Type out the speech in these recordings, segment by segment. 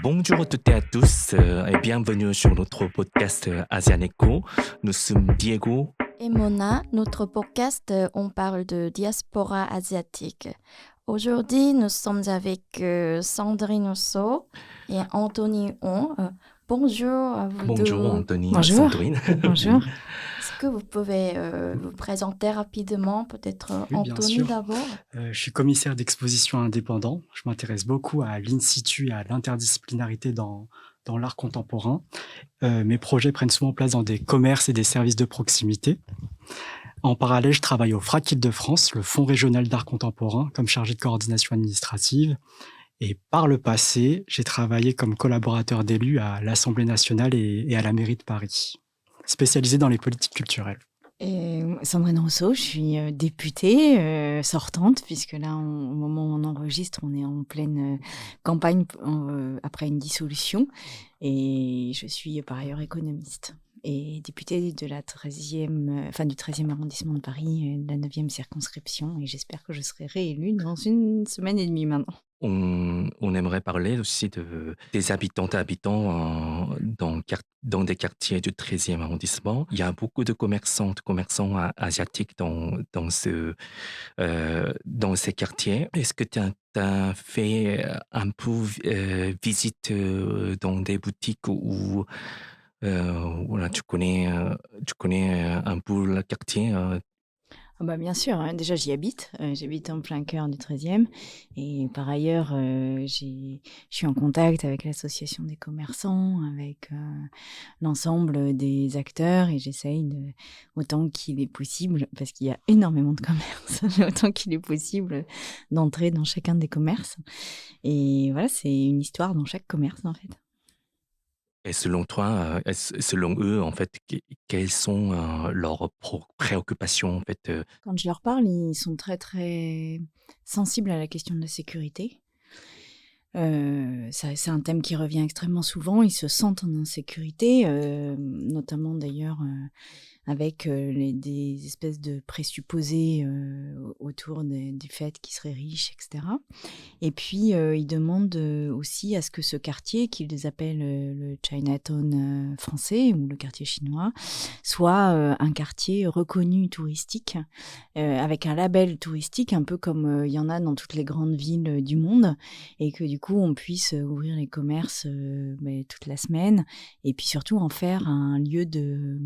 Bonjour à toutes et à tous et bienvenue sur notre podcast Asian Echo. Nous sommes Diego. Et Mona, notre podcast, on parle de diaspora asiatique. Aujourd'hui, nous sommes avec Sandrine Rousseau et Anthony Hong. Bonjour à vous Bonjour deux. Anthony, Bonjour. Sandrine. Bonjour. Oui. Est-ce que vous pouvez vous présenter rapidement, peut-être Oui, bien Anthony sûr. d'abord? Je suis commissaire d'exposition indépendant. Je m'intéresse beaucoup à l'in situ et à l'interdisciplinarité dans l'art contemporain. Mes projets prennent souvent place dans des commerces et des services de proximité. En parallèle, je travaille au FRAC Île-de-France, le Fonds régional d'art contemporain, comme chargé de coordination administrative. Et par le passé, j'ai travaillé comme collaborateur d'élu à l'Assemblée nationale et à la mairie de Paris, spécialisé dans les politiques culturelles. Et Sandrine Rousseau, je suis députée sortante, puisque là, au moment où on enregistre, on est en pleine campagne après une dissolution. Et je suis par ailleurs économiste et députée de la 13e, du 13e arrondissement de Paris, de la 9e circonscription. Et j'espère que je serai réélue dans une semaine et demie maintenant. On aimerait parler aussi des habitantes et habitants dans des quartiers du 13e arrondissement. Il y a beaucoup de commerçants asiatiques dans ces quartiers. Est-ce que tu as fait un peu visite dans des boutiques où voilà, tu connais un peu le quartier Bien sûr, hein, déjà j'y habite. J'habite en plein cœur du 13e. Et par ailleurs, je suis en contact avec l'association des commerçants, avec l'ensemble des acteurs. Et j'essaye, autant qu'il est possible, parce qu'il y a énormément de commerces, autant qu'il est possible d'entrer dans chacun des commerces. Et voilà, c'est une histoire dans chaque commerce, en fait. Et selon toi, selon eux, en fait, quelles sont leurs préoccupations, en fait Quand je leur parle, ils sont très, très sensibles à la question de la sécurité. C'est un thème qui revient extrêmement souvent. Ils se sentent en insécurité, notamment d'ailleurs avec des espèces de présupposés autour du fait qu'ils seraient riches, etc. Et puis, ils demandent aussi à ce que ce quartier, qu'ils appellent le Chinatown français ou le quartier chinois, soit un quartier reconnu touristique, avec un label touristique, un peu comme il y en a dans toutes les grandes villes du monde, et que du coup, on puisse ouvrir les commerces toute la semaine, et puis surtout en faire un lieu de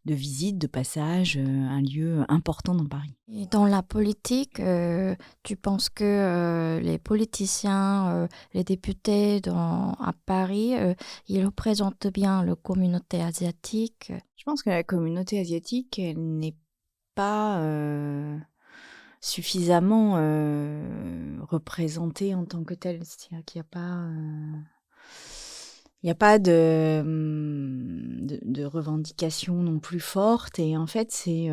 visite, de passage, un lieu important dans Paris. Et dans la politique, tu penses que les politiciens, les députés à Paris, ils représentent bien la communauté asiatique? Je pense que la communauté asiatique, elle n'est pas suffisamment représentée en tant que telle. C'est-à-dire qu'il n'y a pas... Il n'y a pas de revendication non plus forte. Et en fait, c'est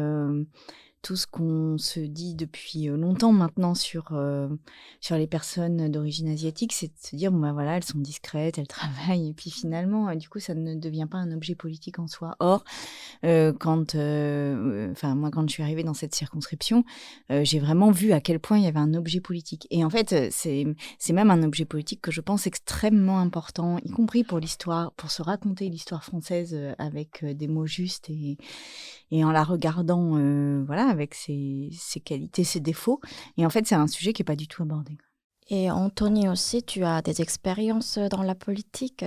tout ce qu'on se dit depuis longtemps maintenant sur les personnes d'origine asiatique, c'est de se dire, voilà, elles sont discrètes, elles travaillent. Et puis finalement, du coup, ça ne devient pas un objet politique en soi. Or, moi, quand je suis arrivée dans cette circonscription, j'ai vraiment vu à quel point il y avait un objet politique. Et en fait, c'est même un objet politique que je pense extrêmement important, y compris pour l'histoire, pour se raconter l'histoire française avec des mots justes et en la regardant, avec ses qualités, ses défauts. Et en fait, c'est un sujet qui n'est pas du tout abordé. Et Anthony aussi, tu as des expériences dans la politique.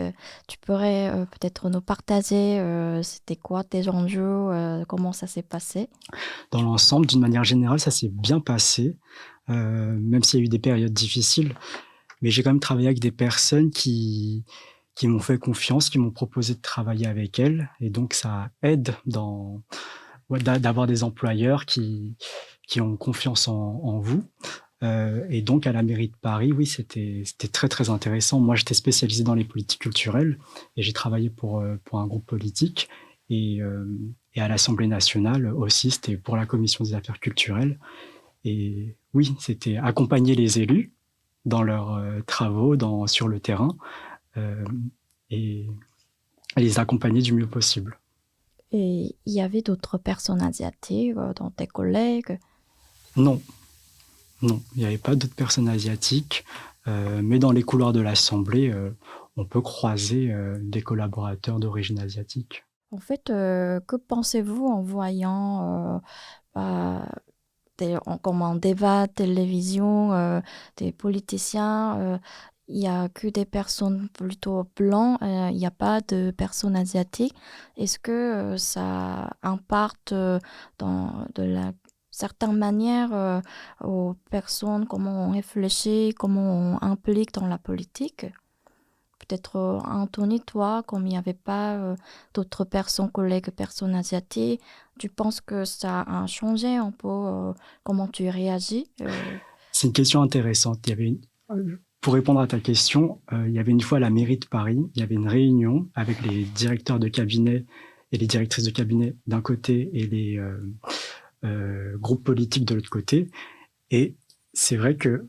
Tu pourrais peut-être nous partager c'était quoi tes enjeux, comment ça s'est passé? Dans l'ensemble, d'une manière générale, ça s'est bien passé, même s'il y a eu des périodes difficiles. Mais j'ai quand même travaillé avec des personnes qui m'ont fait confiance, qui m'ont proposé de travailler avec elles. Et donc, ça aide d'avoir des employeurs qui ont confiance en vous. Et donc, à la mairie de Paris, oui, c'était très, très intéressant. Moi, j'étais spécialisé dans les politiques culturelles et j'ai travaillé pour un groupe politique. Et à l'Assemblée nationale aussi, c'était pour la commission des affaires culturelles. Et oui, c'était accompagner les élus dans leurs travaux sur le terrain et les accompagner du mieux possible. Et il y avait d'autres personnes asiatiques dans tes collègues? Non, il n'y avait pas d'autres personnes asiatiques. Mais dans les couloirs de l'Assemblée, on peut croiser des collaborateurs d'origine asiatique. En fait, que pensez-vous en voyant bah, comme en débat, télévision, des politiciens, il n'y a que des personnes plutôt blancs, il n'y a pas de personnes asiatiques. Est-ce que ça impacte de la certaine manière aux personnes, comment on réfléchit, comment on implique dans la politique? Peut-être Anthony, toi, comme il n'y avait pas d'autres personnes, collègues, personnes asiatiques, tu penses que ça a changé un peu comment tu réagis C'est une question intéressante. Pour répondre à ta question, il y avait une fois à la mairie de Paris, il y avait une réunion avec les directeurs de cabinet et les directrices de cabinet d'un côté et les groupes politiques de l'autre côté. Et c'est vrai que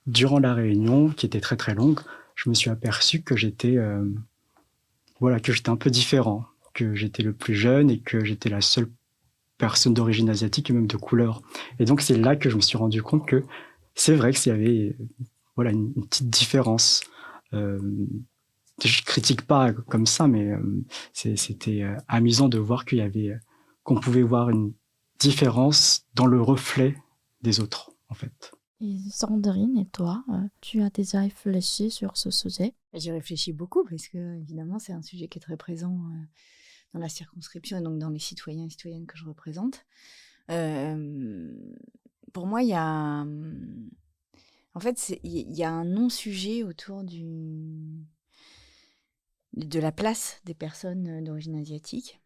durant la réunion, qui était très très longue, je me suis aperçu que j'étais que j'étais un peu différent, que j'étais le plus jeune et que j'étais la seule personne d'origine asiatique et même de couleur. Et donc c'est là que je me suis rendu compte que c'est vrai qu'il y avait une petite différence. Je critique pas comme ça, mais c'était amusant de voir qu'on pouvait voir une différence dans le reflet des autres, en fait. Et Sandrine, et toi, tu as déjà réfléchi sur ce sujet? J'ai réfléchi beaucoup parce que, évidemment, c'est un sujet qui est très présent dans la circonscription et donc dans les citoyens et citoyennes que je représente. Pour moi, il y a... En fait, il y a un non-sujet autour de la place des personnes d'origine asiatique.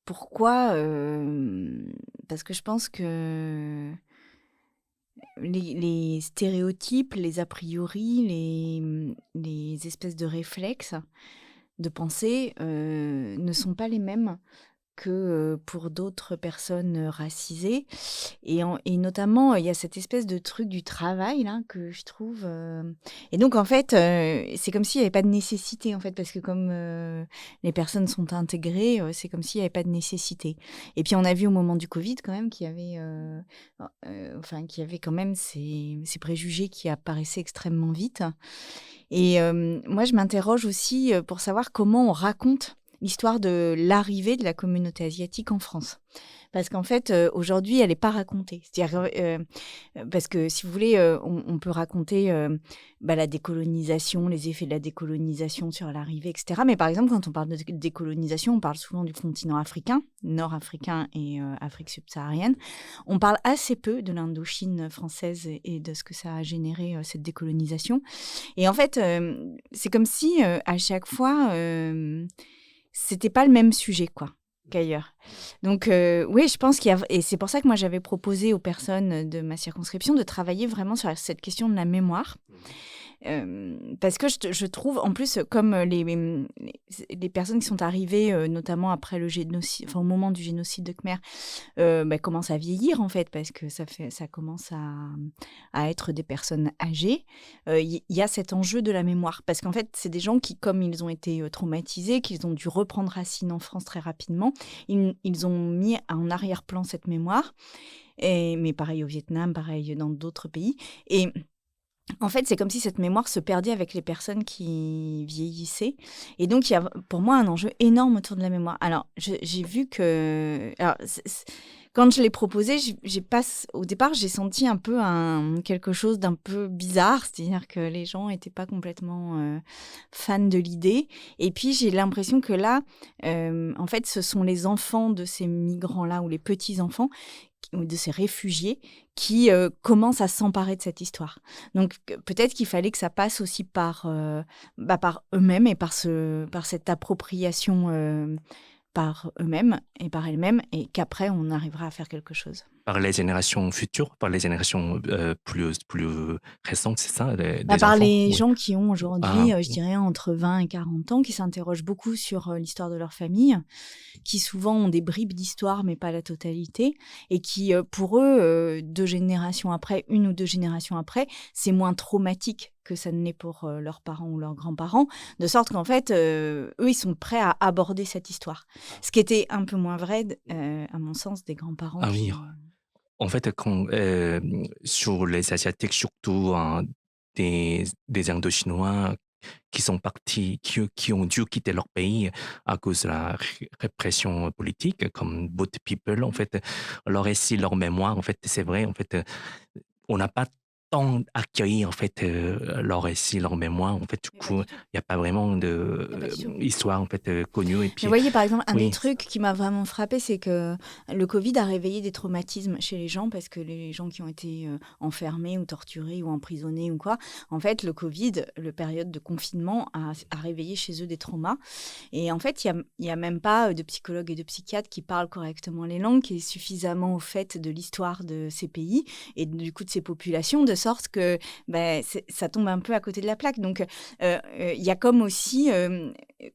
Pourquoi Parce que je pense que les stéréotypes, les a priori, les espèces de réflexes de pensée ne sont pas les mêmes que pour d'autres personnes racisées. Et notamment, il y a cette espèce de truc du travail là, que je trouve... Et donc, en fait, c'est comme s'il n'y avait pas de nécessité, en fait, parce que comme les personnes sont intégrées, c'est comme s'il n'y avait pas de nécessité. Et puis, on a vu au moment du Covid, quand même, qu'il y avait quand même ces préjugés qui apparaissaient extrêmement vite. Et moi, je m'interroge aussi pour savoir comment on raconte l'histoire de l'arrivée de la communauté asiatique en France. Parce qu'en fait, aujourd'hui, elle n'est pas racontée. C'est-à-dire, parce que, si vous voulez, on peut raconter la décolonisation, les effets de la décolonisation sur l'arrivée, etc. Mais par exemple, quand on parle de décolonisation, on parle souvent du continent africain, nord-africain et Afrique subsaharienne. On parle assez peu de l'Indochine française et de ce que ça a généré, cette décolonisation. Et en fait, c'est comme si, à chaque fois... c'était pas le même sujet, quoi, qu'ailleurs. Donc, oui, je pense qu'il y a... Et c'est pour ça que moi, j'avais proposé aux personnes de ma circonscription de travailler vraiment sur cette question de la mémoire. Parce que je trouve, en plus, comme les personnes qui sont arrivées, notamment après le génocide, enfin, au moment du génocide de Khmer, commencent à vieillir, en fait, parce que ça commence à être des personnes âgées. Il y a cet enjeu de la mémoire. Parce qu'en fait, c'est des gens qui, comme ils ont été traumatisés, qu'ils ont dû reprendre racine en France très rapidement, ils ont mis en arrière-plan cette mémoire. Mais pareil au Vietnam, pareil dans d'autres pays. Et... en fait, c'est comme si cette mémoire se perdait avec les personnes qui vieillissaient. Et donc, il y a pour moi un enjeu énorme autour de la mémoire. Alors, j'ai vu que... Alors, quand je l'ai proposé, au départ, j'ai senti un peu quelque chose d'un peu bizarre. C'est-à-dire que les gens n'étaient pas complètement fans de l'idée. Et puis, j'ai l'impression que là, en fait, ce sont les enfants de ces migrants-là, ou les petits-enfants, ou de ces réfugiés qui commencent à s'emparer de cette histoire. Donc peut-être qu'il fallait que ça passe aussi par eux-mêmes et par cette appropriation par eux-mêmes et par elles-mêmes, et qu'après on arrivera à faire quelque chose. Par les générations futures, par les générations plus récentes, c'est ça, des par enfants? les Oui. gens qui ont aujourd'hui, Ah, je dirais, entre 20 et 40 ans, qui s'interrogent beaucoup sur l'histoire de leur famille, qui souvent ont des bribes d'histoire, mais pas la totalité, et qui, pour eux, une ou deux générations après, c'est moins traumatique que ça ne l'est pour leurs parents ou leurs grands-parents, de sorte qu'en fait, eux, ils sont prêts à aborder cette histoire. Ce qui était un peu moins vrai, à mon sens, des grands-parents ah oui. qui... en fait, sur les Asiatiques, surtout des Indochinois qui sont partis, qui ont dû quitter leur pays à cause de la répression politique, comme Boat People, en fait, leur récit, leur mémoire, en fait, c'est vrai, en fait, on n'a pas tant accueilli, en fait, leur récit, leur mémoire. En fait, du Mais pas coup, du il tout. n'y a pas vraiment Ah, pas du tout. d'histoire, en fait, connue. Et Mais puis, vous voyez, par exemple, un des oui, trucs qui m'a vraiment frappé, c'est que le Covid a réveillé des traumatismes chez les gens parce que les gens qui ont été enfermés ou torturés ou emprisonnés ou quoi, en fait, le Covid, le période de confinement, a réveillé chez eux des traumas. Et en fait, il y a même pas de psychologues et de psychiatres qui parlent correctement les langues, qui est suffisamment au fait de l'histoire de ces pays et du coup de ces populations, de sorte que ça tombe un peu à côté de la plaque. Donc, il y a comme aussi,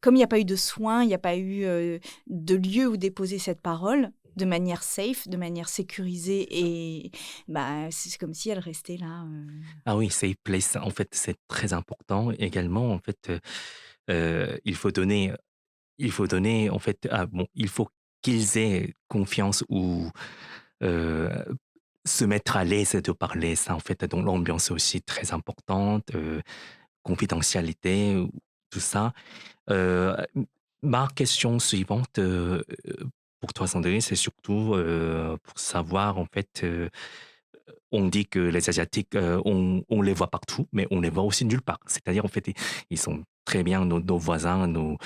comme il n'y a pas eu de soins, il n'y a pas eu de lieu où déposer cette parole de manière safe, de manière sécurisée, et c'est comme si elle restait là. ah oui, safe place, en fait, c'est très important. Également, en fait, il faut donner, en fait, bon, il faut qu'ils aient confiance ou euh, se mettre à l'aise de parler. Ça, en fait, donc l'ambiance est aussi très importante, confidentialité, tout ça. Euh, Ma question suivante pour toi, Sandrine, c'est surtout pour savoir, en fait, on dit que les Asiatiques, on les voit partout, mais on les voit aussi nulle part. C'est-à-dire, en fait, ils sont très bien nos voisins, nos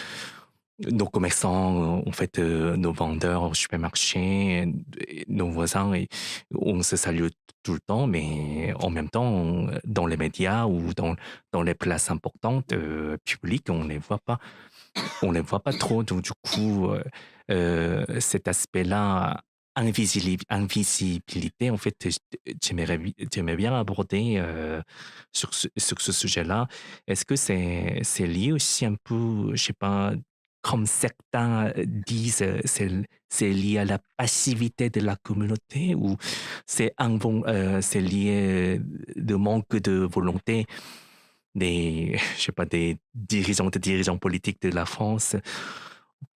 commerçants, en fait, nos vendeurs au supermarché, nos voisins, et on se salue tout le temps, mais en même temps, dans les médias ou dans les places importantes, publiques, on les voit pas trop. Donc, du coup, cet aspect-là, invisibilité, en fait, j'aimerais bien aborder sur ce sujet-là. Est-ce que c'est lié aussi un peu, je sais pas, comme certains disent, c'est lié à la passivité de la communauté, ou c'est lié de manque de volonté je sais pas, des dirigeants politiques de la France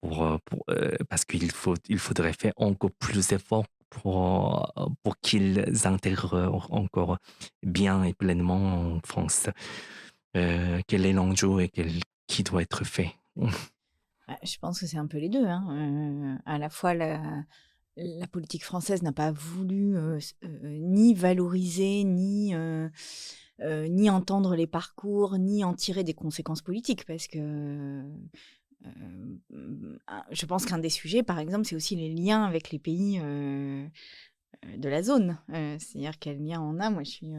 parce il faudrait faire encore plus d'efforts pour qu'ils intègrent encore bien et pleinement en France. Quel est l'enjeu et qui doit être fait? Je pense que c'est un peu les deux, hein. À la fois, la politique française n'a pas voulu ni valoriser, ni entendre les parcours, ni en tirer des conséquences politiques, parce que je pense qu'un des sujets, par exemple, c'est aussi les liens avec les pays de la zone. C'est-à-dire quel lien on a. Moi, je suis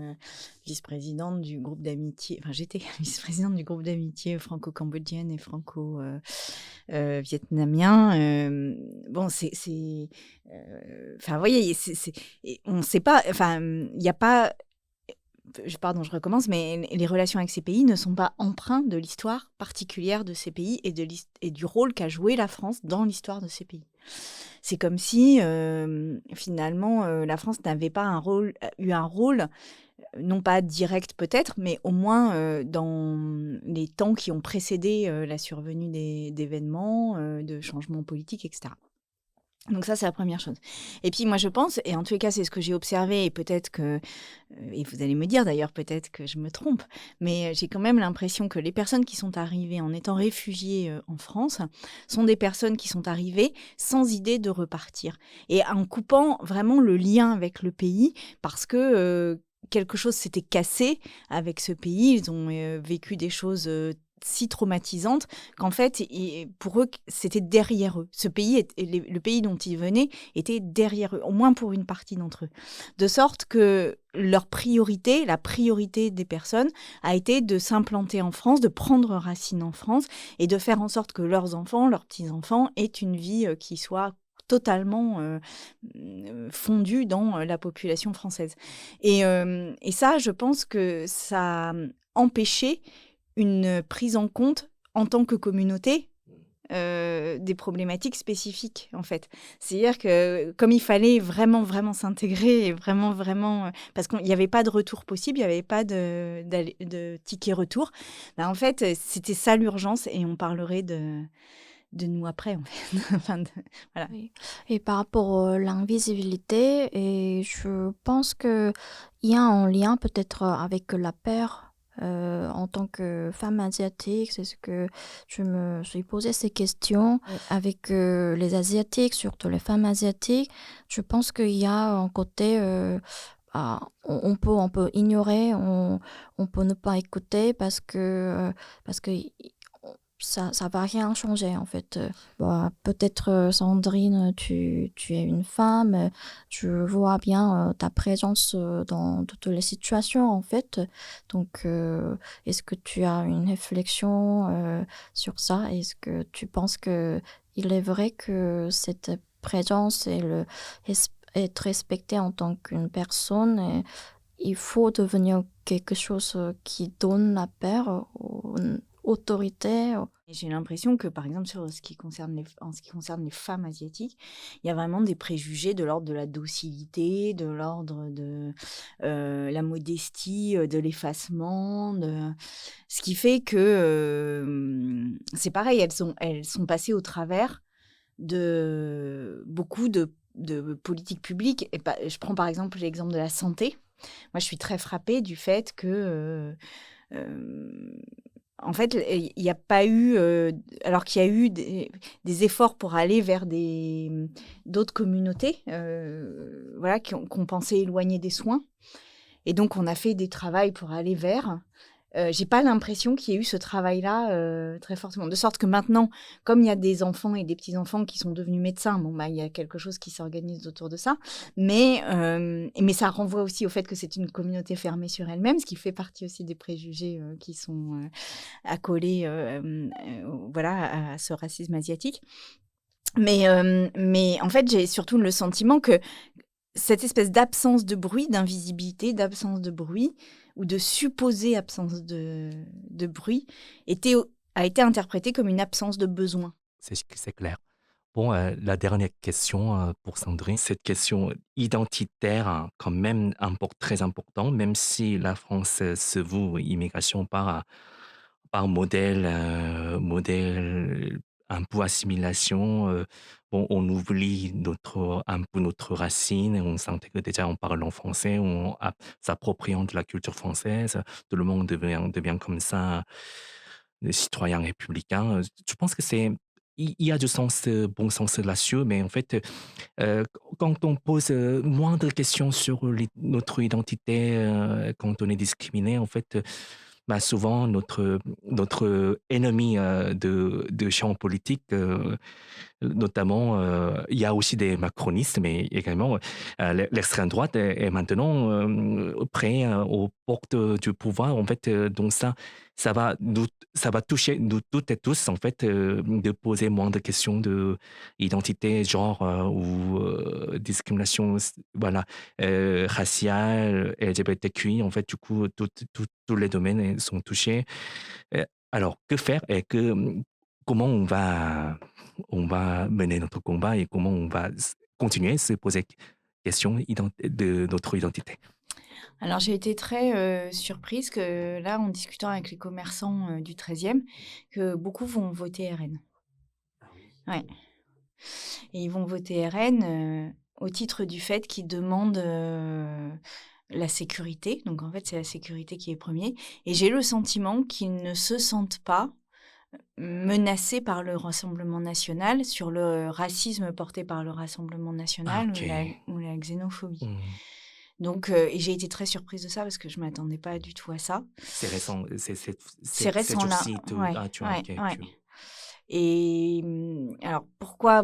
vice-présidente du groupe d'amitié, enfin j'étais vice-présidente du groupe d'amitié franco-cambodgienne et franco-vietnamien. Bon, enfin, vous voyez, on ne sait pas, enfin, il n'y a pas, pardon, je recommence, mais les relations avec ces pays ne sont pas empreintes de l'histoire particulière de ces pays et du rôle qu'a joué la France dans l'histoire de ces pays. C'est comme si, finalement, la France n'avait pas eu un rôle, non pas direct peut-être, mais au moins dans les temps qui ont précédé la survenue d'événements, de changements politiques, etc. Donc ça, c'est la première chose. Et puis moi, je pense, et en tous les cas, c'est ce que j'ai observé, et peut-être que, et vous allez me dire d'ailleurs, peut-être que je me trompe, mais j'ai quand même l'impression que les personnes qui sont arrivées en étant réfugiées en France sont des personnes qui sont arrivées sans idée de repartir, et en coupant vraiment le lien avec le pays, parce que quelque chose s'était cassé avec ce pays, ils ont vécu des choses si traumatisante qu'en fait, pour eux, c'était derrière eux. Ce pays, le pays dont ils venaient, était derrière eux, au moins pour une partie d'entre eux. De sorte que leur priorité, la priorité des personnes, a été de s'implanter en France, de prendre racine en France et de faire en sorte que leurs enfants, leurs petits-enfants aient une vie qui soit totalement fondue dans la population française. Et ça, je pense que ça a empêché une prise en compte en tant que communauté des problématiques spécifiques, en fait. C'est-à-dire que comme il fallait vraiment, vraiment s'intégrer et vraiment, vraiment... parce qu'il n'y avait pas de retour possible, il n'y avait pas de ticket retour, en fait, c'était ça l'urgence, et on parlerait de nous après, en fait. Enfin, voilà. Oui. Et par rapport à l'invisibilité, et je pense qu'il y a un lien peut-être avec la peur en tant que femme asiatique. C'est ce que je me suis posé ces questions avec les Asiatiques, surtout les femmes asiatiques. Je pense qu'il y a un côté, on peut ignorer, on peut ne pas écouter parce que ça va rien changer en fait. Peut-être Sandrine, tu es une femme, je vois bien ta présence dans toutes les situations en fait. Donc, est-ce que tu as une réflexion sur ça? Est-ce que tu penses que il est vrai que cette présence et être respectée en tant qu'une personne, il faut devenir quelque chose qui donne la peur aux autorités? Et j'ai l'impression que, par exemple, en ce qui concerne les femmes asiatiques, il y a vraiment des préjugés de l'ordre de la docilité, de l'ordre de la modestie, de l'effacement, ce qui fait que c'est pareil, elles sont passées au travers de beaucoup de politiques publiques. Et je prends par exemple l'exemple de la santé. Moi, je suis très frappée du fait que en fait, il n'y a pas eu, alors qu'il y a eu des efforts pour aller vers d'autres communautés, voilà, qui ont pensé éloigner des soins. Et donc, on a fait des travaux pour aller vers. J'ai pas l'impression qu'il y ait eu ce travail-là très fortement. De sorte que maintenant, comme il y a des enfants et des petits-enfants qui sont devenus médecins, il y a quelque chose qui s'organise autour de ça. Mais ça renvoie aussi au fait que c'est une communauté fermée sur elle-même, ce qui fait partie aussi des préjugés qui sont accolés voilà, à ce racisme asiatique. Mais en fait, j'ai surtout le sentiment que cette espèce d'absence de bruit, d'invisibilité, d'absence de bruit, ou de supposée absence de bruit, a été interprétée comme une absence de besoin. C'est clair. Bon, la dernière question pour Sandrine, cette question identitaire, hein, quand même très important, même si la France se voue immigration par modèle un peu assimilation. Bon, on oublie un peu notre racine, on s'intègre déjà en parlant français, s'appropriant de la culture française, tout le monde devient comme ça des citoyens républicains. Je pense que il y a du sens, bon sens là-dessus, mais en fait, quand on pose moindre question sur notre identité, quand on est discriminé, en fait, souvent notre ennemi de champ politique, notamment, il y a aussi des macronistes, mais également l'extrême droite est maintenant prêt aux portes du pouvoir. En fait, donc ça va toucher nous toutes et tous, en fait, de poser moins de questions d'identité, genre ou discrimination, voilà, raciale, LGBTQI. En fait, du coup, tous les domaines sont touchés. Alors, que faire et comment on va mener notre combat et comment on va continuer à se poser question de notre identité. Alors, j'ai été très surprise que là, en discutant avec les commerçants du 13e, que beaucoup vont voter RN. Ouais. Et ils vont voter RN au titre du fait qu'ils demandent la sécurité. Donc, en fait, c'est la sécurité qui est premier. Et j'ai le sentiment qu'ils ne se sentent pas menacés par le Rassemblement national, sur le racisme porté par le Rassemblement national ou la xénophobie. Donc, et j'ai été très surprise de ça parce que je ne m'attendais pas du tout à ça. C'est récent, c'est récent là. Ouais. Et alors, pourquoi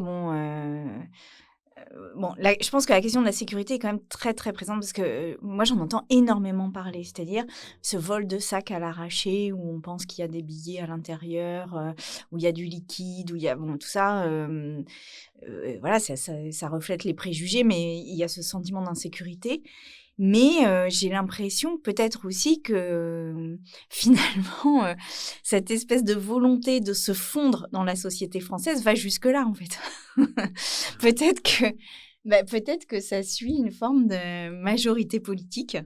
je pense que la question de la sécurité est quand même très, très présente parce que moi, j'en entends énormément parler. C'est-à-dire ce vol de sac à l'arraché où on pense qu'il y a des billets à l'intérieur, où il y a du liquide, où il y a tout ça. Voilà, ça reflète les préjugés, mais il y a ce sentiment d'insécurité. Mais j'ai l'impression peut-être aussi que finalement, cette espèce de volonté de se fondre dans la société française va jusque-là, en fait. Peut-être que ça suit une forme de majorité politique.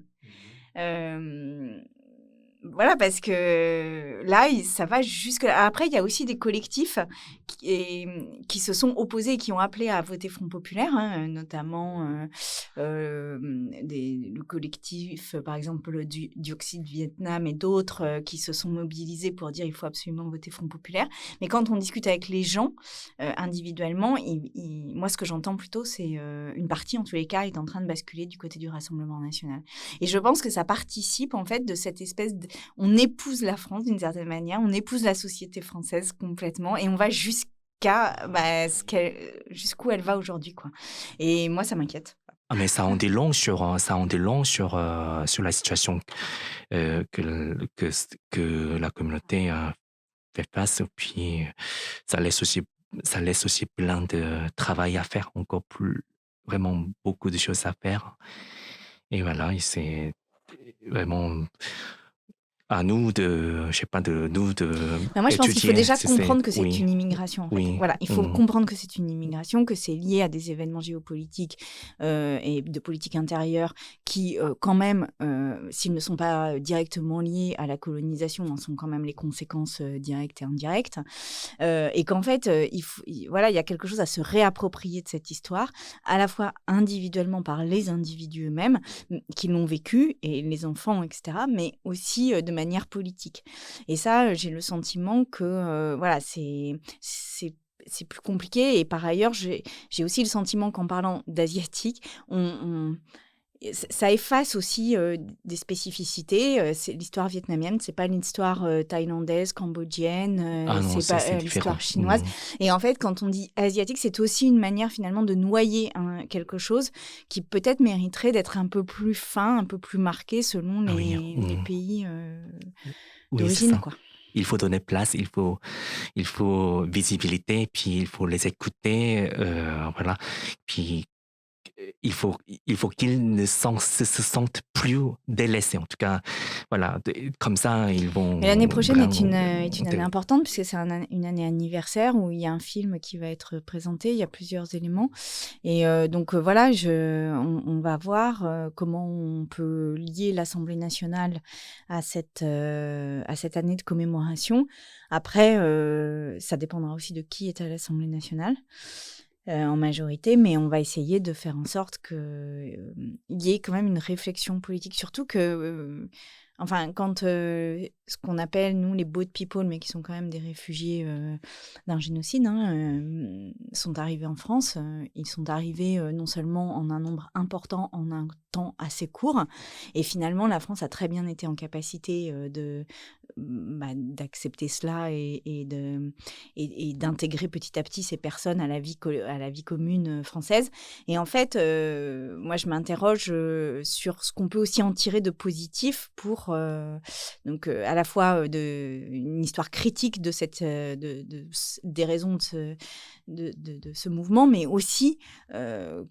voilà, parce que là, ça va jusque là. Après, il y a aussi des collectifs qui se sont opposés et qui ont appelé à voter Front populaire, hein, notamment le collectif, par exemple, du Dioxyde Vietnam et d'autres qui se sont mobilisés pour dire il faut absolument voter Front populaire. Mais quand on discute avec les gens individuellement, moi, ce que j'entends plutôt, c'est une partie, en tous les cas, est en train de basculer du côté du Rassemblement national. Et je pense que ça participe, en fait, de cette espèce de... On épouse la France d'une certaine manière, on épouse la société française complètement et on va jusqu'à jusqu'où elle va aujourd'hui, quoi. Et moi, ça m'inquiète. Ah, mais ça en dit long sur la situation que la communauté fait face. Puis ça laisse aussi plein de travail à faire, encore plus, vraiment beaucoup de choses à faire. Et voilà, et c'est vraiment à nous de, je sais pas, moi, je pense qu'il faut étudier. déjà comprendre que c'est Oui, une immigration. En fait. oui. Voilà, il faut comprendre que c'est une immigration, que c'est lié à des événements géopolitiques et de politique intérieure qui, quand même, s'ils ne sont pas directement liés à la colonisation, en sont quand même les conséquences directes et indirectes. Et qu'en fait, il y a quelque chose à se réapproprier de cette histoire, à la fois individuellement par les individus eux-mêmes qui l'ont vécu, et les enfants, etc., mais aussi de manière politique. Et ça, j'ai le sentiment que c'est plus compliqué. Et par ailleurs, j'ai aussi le sentiment qu'en parlant d'asiatique, ça efface aussi des spécificités. C'est l'histoire vietnamienne, c'est pas l'histoire thaïlandaise, cambodgienne, c'est pas l'histoire chinoise. Et en fait, quand on dit asiatique, c'est aussi une manière finalement de noyer quelque chose qui peut-être mériterait d'être un peu plus fin, un peu plus marqué selon les pays d'origine, quoi. Il faut donner place, il faut visibilité, puis il faut les écouter, voilà. Puis il faut qu'ils ne se sentent plus délaissés. En tout cas, voilà, comme ça, ils vont... Et l'année prochaine est une année importante, puisque c'est une année anniversaire où il y a un film qui va être présenté, il y a plusieurs éléments. Et donc voilà, on va voir comment on peut lier l'Assemblée nationale à cette année de commémoration. Après, ça dépendra aussi de qui est à l'Assemblée nationale. En majorité, mais on va essayer de faire en sorte qu'il y ait quand même une réflexion politique, surtout que, quand ce qu'on appelle, nous, les boat people, mais qui sont quand même des réfugiés d'un génocide, sont arrivés en France, ils sont arrivés non seulement en un nombre important, en un temps assez court, et finalement, la France a très bien été en capacité d'accepter cela et d'intégrer petit à petit ces personnes à la vie commune française. Et en fait, moi, je m'interroge sur ce qu'on peut aussi en tirer de positif pour donc à la fois une histoire critique de des raisons de ce mouvement, mais aussi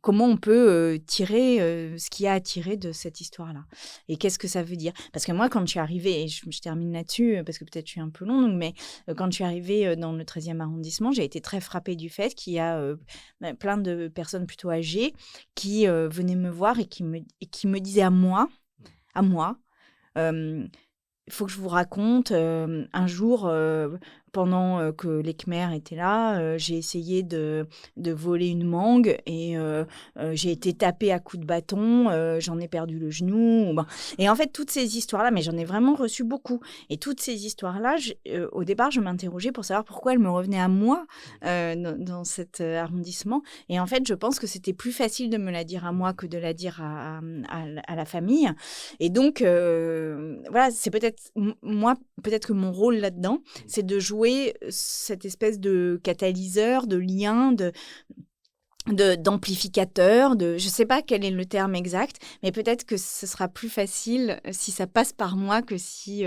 comment on peut tirer ce qu'il y a à tirer de cette histoire-là. Et qu'est-ce que ça veut dire ? Parce que moi, quand je suis arrivée, et je termine là-dessus, parce que peut-être je suis un peu longue, mais quand je suis arrivée dans le 13e arrondissement, j'ai été très frappée du fait qu'il y a plein de personnes plutôt âgées qui venaient me voir et qui me disaient à moi, il faut que je vous raconte, un jour, pendant que les Khmers étaient là, j'ai essayé de voler une mangue et j'ai été tapée à coups de bâton, j'en ai perdu le genou. Et en fait, toutes ces histoires-là, mais j'en ai vraiment reçu beaucoup. Et toutes ces histoires-là, au départ, je m'interrogeais pour savoir pourquoi elles me revenaient à moi dans cet arrondissement. Et en fait, je pense que c'était plus facile de me la dire à moi que de la dire à la famille. Et donc, voilà, c'est peut-être que mon rôle là-dedans, c'est de jouer cette espèce de catalyseur, de lien, d'amplificateur, je ne sais pas quel est le terme exact, mais peut-être que ce sera plus facile si ça passe par moi que si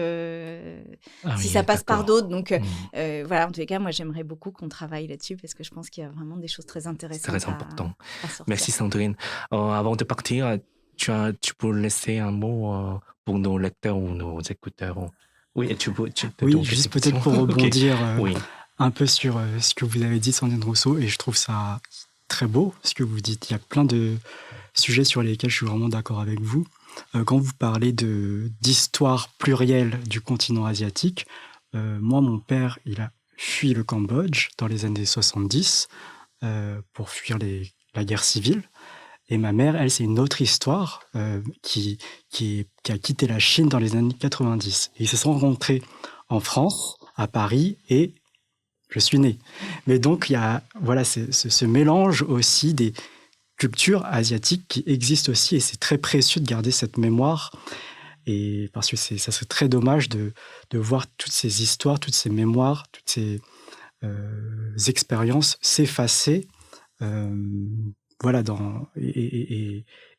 ça passe par d'autres. Donc voilà, en tous les cas, moi j'aimerais beaucoup qu'on travaille là-dessus parce que je pense qu'il y a vraiment des choses très intéressantes. C'est très important. À sortir. Merci Sandrine. Avant de partir, tu peux laisser un mot pour nos lecteurs ou nos écouteurs. Oui, juste peut-être pour rebondir un peu sur ce que vous avez dit, Sandrine Rousseau, et je trouve ça très beau, ce que vous dites. Il y a plein de sujets sur lesquels je suis vraiment d'accord avec vous. quand vous parlez d'histoire plurielle du continent asiatique, moi, mon père, il a fui le Cambodge dans les années 70 pour fuir la guerre civile. Et ma mère, elle, c'est une autre histoire qui a quitté la Chine dans les années 90. Et ils se sont rencontrés en France, à Paris, et je suis né. Mais donc, il y a ce mélange aussi des cultures asiatiques qui existent aussi, et c'est très précieux de garder cette mémoire. Et parce que ça serait très dommage de voir toutes ces histoires, toutes ces mémoires, toutes ces expériences s'effacer et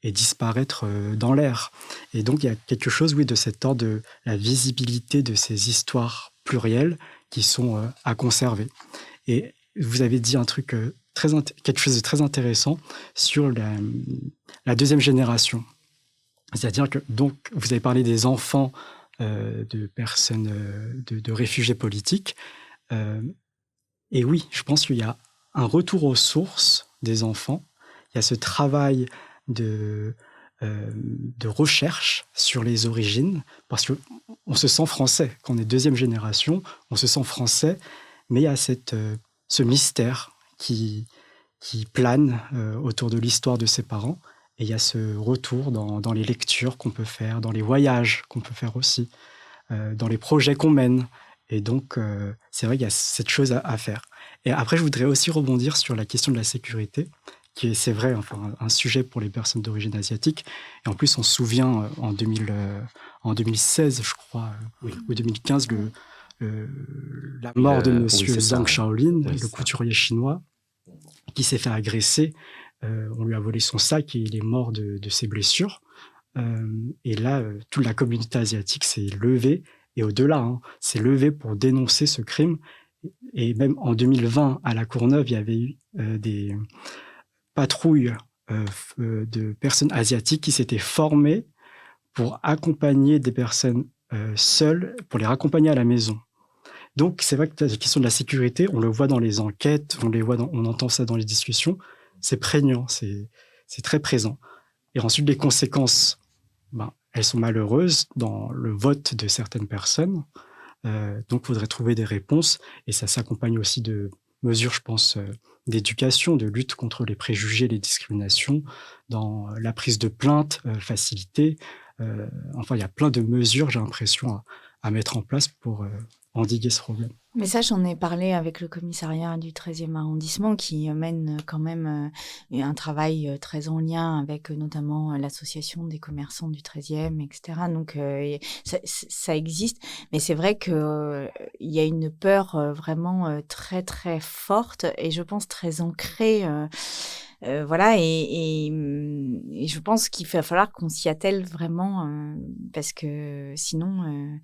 disparaître dans l'air. Et donc, il y a quelque chose, oui, de cet ordre de la visibilité de ces histoires plurielles qui sont à conserver. Et vous avez dit un truc, quelque chose de très intéressant sur la deuxième génération. C'est-à-dire que, donc, vous avez parlé des enfants de personnes, de réfugiés politiques. Et oui, je pense qu'il y a un retour aux sources des enfants. Il y a ce travail de recherche sur les origines, parce qu'on se sent français. Quand on est deuxième génération, on se sent français, mais il y a ce mystère qui plane autour de l'histoire de ses parents. Et il y a ce retour dans les lectures qu'on peut faire, dans les voyages qu'on peut faire aussi, dans les projets qu'on mène. Et donc, c'est vrai qu'il y a cette chose à faire. Et après, je voudrais aussi rebondir sur la question de la sécurité, qui est, c'est vrai, enfin, un sujet pour les personnes d'origine asiatique. Et en plus, on se souvient en 2016, je crois, ou 2015, la mort de monsieur Zhang Shaolin, le couturier chinois, qui s'est fait agresser. On lui a volé son sac et il est mort de ses blessures. Et là, toute la communauté asiatique s'est levée, et au-delà, s'est levée pour dénoncer ce crime. Et même en 2020, à La Courneuve, il y avait eu des patrouilles de personnes asiatiques qui s'étaient formées pour accompagner des personnes seules, pour les raccompagner à la maison. Donc, c'est vrai que la question de la sécurité, on le voit dans les enquêtes, on entend ça dans les discussions, c'est prégnant, c'est très présent. Et ensuite, les conséquences, elles sont malheureuses dans le vote de certaines personnes. Donc, il faudrait trouver des réponses, et ça s'accompagne aussi de mesures, je pense, d'éducation, de lutte contre les préjugés, les discriminations, dans la prise de plainte facilitée. Enfin, il y a plein de mesures, j'ai l'impression, à mettre en place pour endiguer ce problème. Mais ça, j'en ai parlé avec le commissariat du 13e arrondissement qui mène quand même un travail très en lien avec notamment l'association des commerçants du 13e, etc. Donc, ça existe. Mais c'est vrai qu'il y a une peur vraiment très, très forte et je pense très ancrée. Voilà, et je pense qu'il va falloir qu'on s'y attelle vraiment parce que sinon,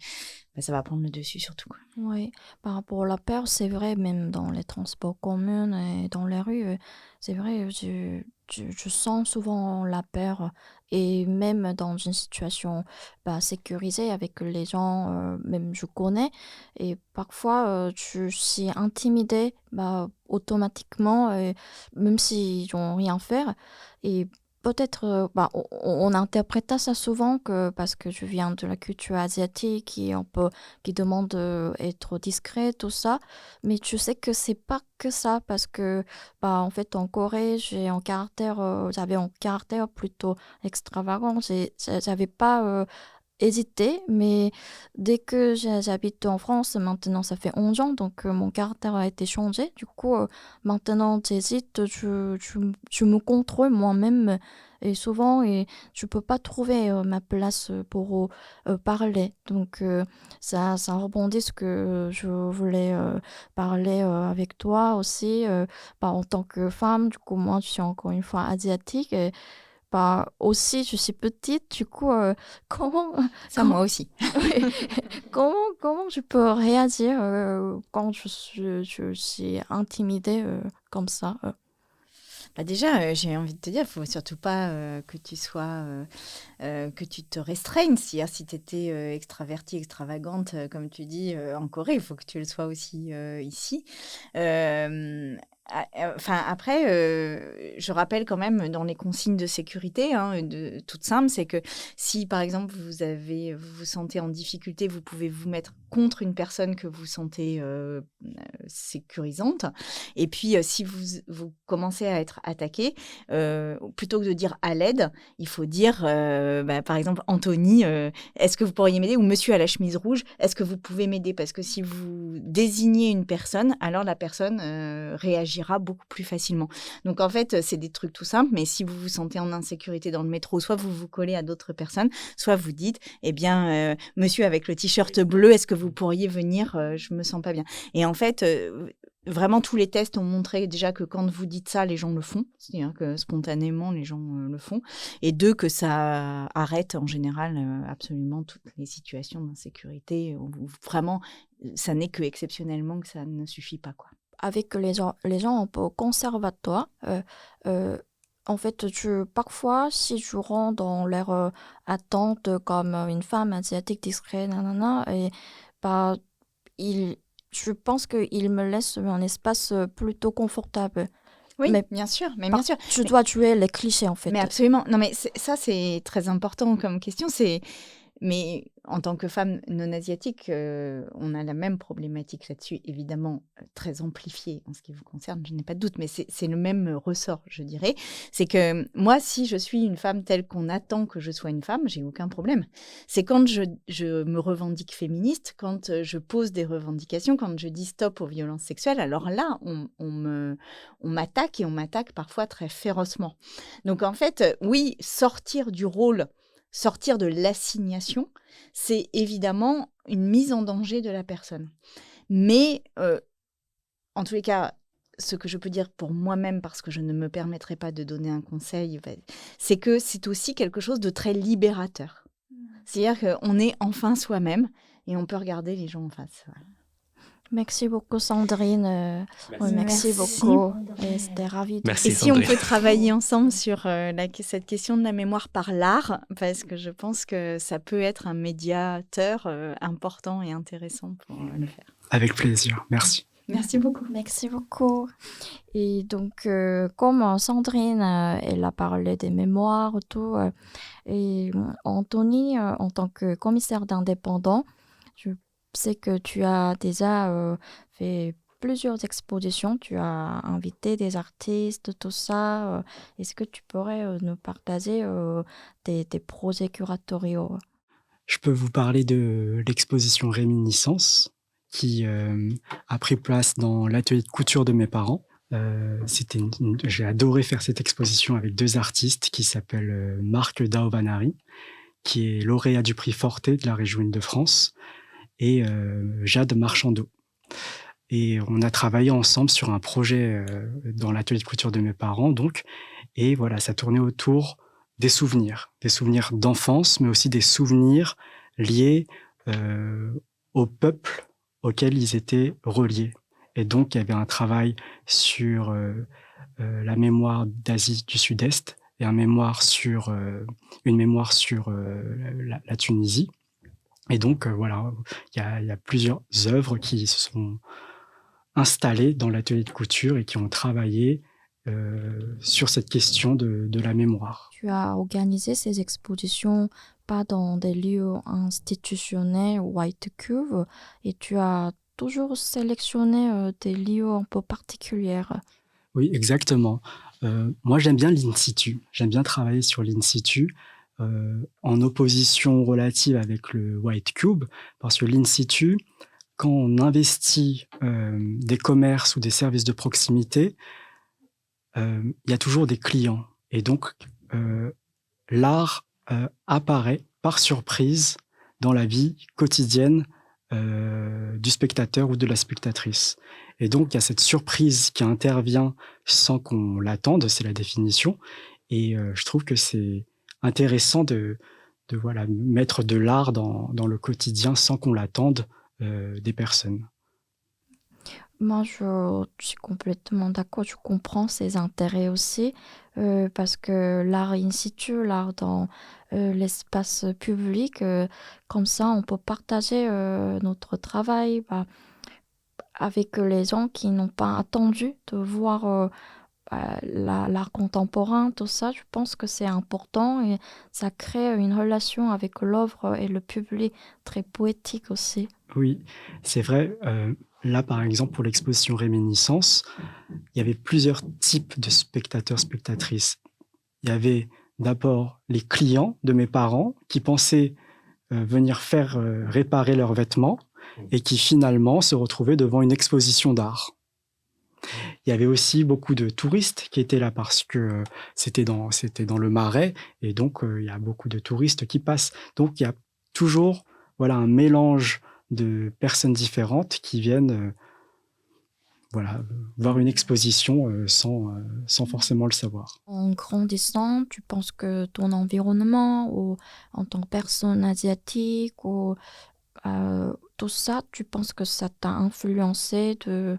ça va prendre le dessus surtout. Oui, par rapport à la peur, c'est vrai, même dans les transports communs et dans les rues, c'est vrai, je sens souvent la peur. Et même dans une situation sécurisée avec les gens, même je connais, et parfois je suis intimidée automatiquement, même s'ils n'ont rien fait. Et peut-être, on interprète ça souvent parce que je viens de la culture asiatique qui demande d'être discret, tout ça. Mais je sais que c'est pas que ça parce que, en fait, en Corée, j'avais un caractère plutôt extravagant. J'avais pas hésité, mais dès que j'habite en France, maintenant ça fait 11 ans, donc mon caractère a été changé. Du coup, maintenant j'hésite, je me contrôle moi-même et souvent et je peux pas trouver ma place pour parler. Donc ça rebondit ce que je voulais parler avec toi aussi. En tant que femme, du coup moi je suis encore une fois asiatique. Et, aussi, je suis petite, du coup, comment, Ça, moi aussi. comment je peux réagir quand je suis intimidée comme ça Déjà, j'ai envie de te dire, il faut surtout pas que tu sois, que tu te restreignes. C'est-à-dire, si tu étais extravertie, extravagante, comme tu dis, en Corée, il faut que tu le sois aussi ici. Après, je rappelle quand même dans les consignes de sécurité, toutes simples, c'est que si, par exemple, vous vous sentez en difficulté, vous pouvez vous mettre contre une personne que vous sentez sécurisante. Et puis, si vous commencez à être attaqué, plutôt que de dire à l'aide, il faut dire, par exemple, Anthony, est-ce que vous pourriez m'aider? Ou Monsieur à la chemise rouge, est-ce que vous pouvez m'aider? Parce que si vous désignez une personne, alors la personne réagira beaucoup plus facilement. Donc en fait, c'est des trucs tout simples, mais si vous vous sentez en insécurité dans le métro, soit vous vous collez à d'autres personnes, soit vous dites, eh bien, monsieur avec le t-shirt bleu, est-ce que vous pourriez venir? Je me sens pas bien. Et en fait, vraiment, tous les tests ont montré déjà que quand vous dites ça, les gens le font. C'est-à-dire que spontanément, les gens le font. Et deux, que ça arrête en général absolument toutes les situations d'insécurité où vraiment, ça n'est que exceptionnellement que ça ne suffit pas, quoi. Avec les gens un peu conservateurs, en fait, parfois, si je rentre dans leur attente comme une femme asiatique discrète, nanana, et bah, je pense qu'ils me laissent un espace plutôt confortable. Oui, Mais bien sûr, mais bien sûr. Tu dois tuer les clichés, en fait. Mais absolument. Non, mais ça, c'est très important comme question. Mais en tant que femme non asiatique, on a la même problématique là-dessus, évidemment très amplifiée en ce qui vous concerne, je n'ai pas de doute, mais c'est le même ressort, je dirais. C'est que moi, si je suis une femme telle qu'on attend que je sois une femme, j'ai aucun problème. C'est quand je me revendique féministe, quand je pose des revendications, quand je dis stop aux violences sexuelles, alors là, on m'attaque et on m'attaque parfois très férocement. Donc en fait, oui, sortir du rôle, sortir de l'assignation, c'est évidemment une mise en danger de la personne. Mais en tous les cas, ce que je peux dire pour moi-même, parce que je ne me permettrai pas de donner un conseil, c'est que c'est aussi quelque chose de très libérateur. C'est-à-dire qu'on est enfin soi-même et on peut regarder les gens en face. Voilà. Merci beaucoup, Sandrine. Merci beaucoup. Et c'était ravi. Merci, Et si on Sandrine. peut travailler ensemble sur cette question de la mémoire par l'art, parce que je pense que ça peut être un médiateur important et intéressant pour le faire. Avec plaisir, merci. Merci beaucoup. Merci beaucoup. Et donc, comme Sandrine, elle a parlé des mémoires, tout, et Anthony, en tant que commissaire d'indépendant, je sais que tu as déjà fait plusieurs expositions, tu as invité des artistes, tout ça. Est-ce que tu pourrais nous partager tes projets curatoriaux? Je peux vous parler de l'exposition Réminiscence qui a pris place dans l'atelier de couture de mes parents. J'ai adoré faire cette exposition avec deux artistes qui s'appellent Marc Daovanari, qui est lauréat du prix Fortet de la région Île-de-France, et Jade Marchandeau. Et on a travaillé ensemble sur un projet dans l'atelier de couture de mes parents, donc. Et voilà, ça tournait autour des souvenirs d'enfance, mais aussi des souvenirs liés au peuple auquel ils étaient reliés. Et donc, il y avait un travail sur la mémoire d'Asie du Sud-Est et une mémoire sur la Tunisie. Et donc, voilà, il y a plusieurs œuvres qui se sont installées dans l'atelier de couture et qui ont travaillé sur cette question de la mémoire. Tu as organisé ces expositions pas dans des lieux institutionnels White Cube et tu as toujours sélectionné des lieux un peu particuliers. Oui, exactement. Moi, j'aime bien l'in situ. J'aime bien travailler sur l'in situ en opposition relative avec le White Cube, parce que l'in situ, quand on investit des commerces ou des services de proximité, il y a toujours des clients. Et donc, l'art apparaît par surprise dans la vie quotidienne du spectateur ou de la spectatrice. Et donc, il y a cette surprise qui intervient sans qu'on l'attende, c'est la définition. Et je trouve que c'est intéressant de voilà, mettre de l'art dans le quotidien sans qu'on l'attende des personnes. Moi, je suis complètement d'accord, je comprends ses intérêts aussi, parce que l'art in situ, l'art dans l'espace public, comme ça, on peut partager notre travail. avec les gens qui n'ont pas attendu de voir l'art contemporain, tout ça, je pense que c'est important et ça crée une relation avec l'œuvre et le public très poétique aussi. Oui, c'est vrai. Là, par exemple, pour l'exposition Réminiscence, il y avait plusieurs types de spectateurs, spectatrices. Il y avait d'abord les clients de mes parents qui pensaient venir faire réparer leurs vêtements et qui finalement se retrouvaient devant une exposition d'art. Il y avait aussi beaucoup de touristes qui étaient là parce que c'était dans le Marais et donc il y a beaucoup de touristes qui passent. Donc il y a toujours voilà, un mélange de personnes différentes qui viennent voilà, voir une exposition sans forcément le savoir. En grandissant, tu penses que ton environnement ou en tant que personne asiatique ou tout ça, tu penses que ça t'a influencé de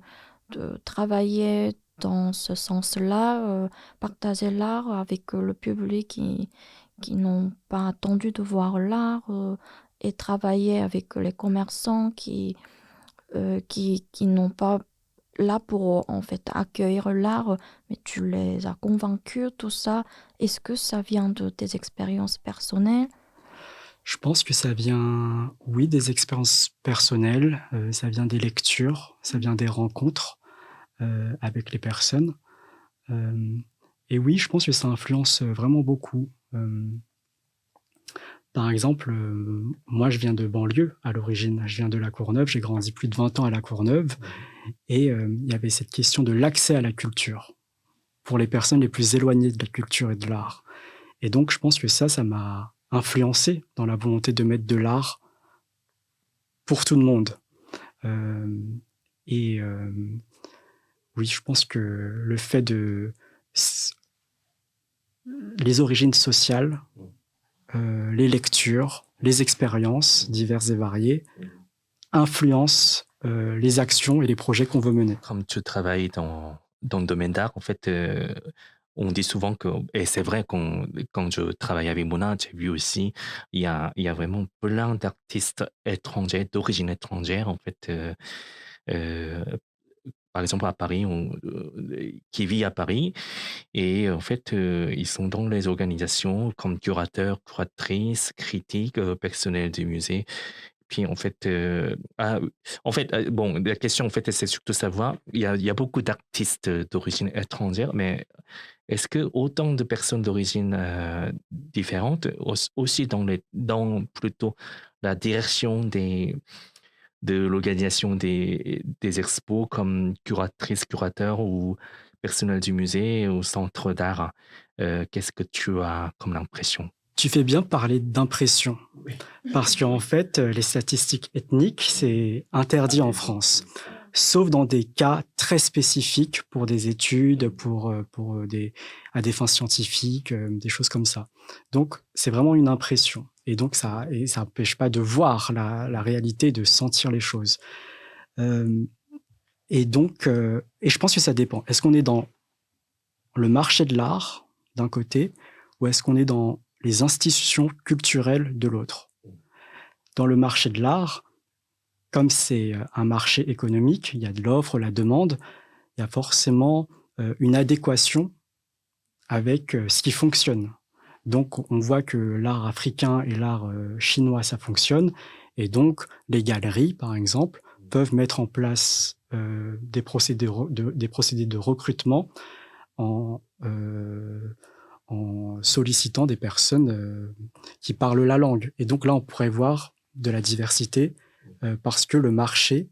travailler dans ce sens-là, partager l'art avec le public qui n'ont pas attendu de voir l'art et travailler avec les commerçants qui n'ont pas là pour en fait accueillir l'art, mais tu les as convaincus, tout ça. Est-ce que ça vient de tes expériences personnelles? Je pense que ça vient, oui, des expériences personnelles, ça vient des lectures, ça vient des rencontres avec les personnes. Et oui, je pense que ça influence vraiment beaucoup. Par exemple, moi, je viens de banlieue à l'origine. Je viens de La Courneuve. J'ai grandi plus de 20 ans à La Courneuve. Et il y avait cette question de l'accès à la culture pour les personnes les plus éloignées de la culture et de l'art. Et donc, je pense que ça m'a influencé dans la volonté de mettre de l'art pour tout le monde. Oui, je pense que le fait de... les origines sociales, les lectures, les expériences diverses et variées influencent les actions et les projets qu'on veut mener. Comme tu travailles dans le domaine d'art, en fait, on dit souvent que, et c'est vrai, quand je travaille avec Mona, j'ai vu aussi, il y a vraiment plein d'artistes étrangers, d'origine étrangère, en fait, par exemple à Paris, qui vit à Paris, et en fait, ils sont dans les organisations comme curateurs, curatrices, critiques, personnels du musée. Puis bon, la question en fait, c'est surtout savoir, il y a beaucoup d'artistes d'origine étrangère, mais est-ce que autant de personnes d'origine différentes, aussi dans plutôt la direction de l'organisation des expos comme curatrice, curateur ou personnel du musée ou centre d'art, qu'est-ce que tu as comme impression? Tu fais bien de parler d'impression, parce qu'en fait, les statistiques ethniques, c'est interdit en France, sauf dans des cas très spécifiques pour des études, à des fins scientifiques, des choses comme ça. Donc, c'est vraiment une impression. Et donc, ça n'empêche pas de voir la réalité, de sentir les choses. Et donc, et je pense que ça dépend. Est-ce qu'on est dans le marché de l'art, d'un côté, ou est-ce qu'on est dans les institutions culturelles de l'autre? Dans le marché de l'art, comme c'est un marché économique, il y a de l'offre, la demande, il y a forcément une adéquation avec ce qui fonctionne. Donc, on voit que l'art africain et l'art chinois, ça fonctionne. Et donc, les galeries, par exemple, peuvent mettre en place des procédés de recrutement en sollicitant des personnes qui parlent la langue. Et donc là, on pourrait voir de la diversité parce que le marché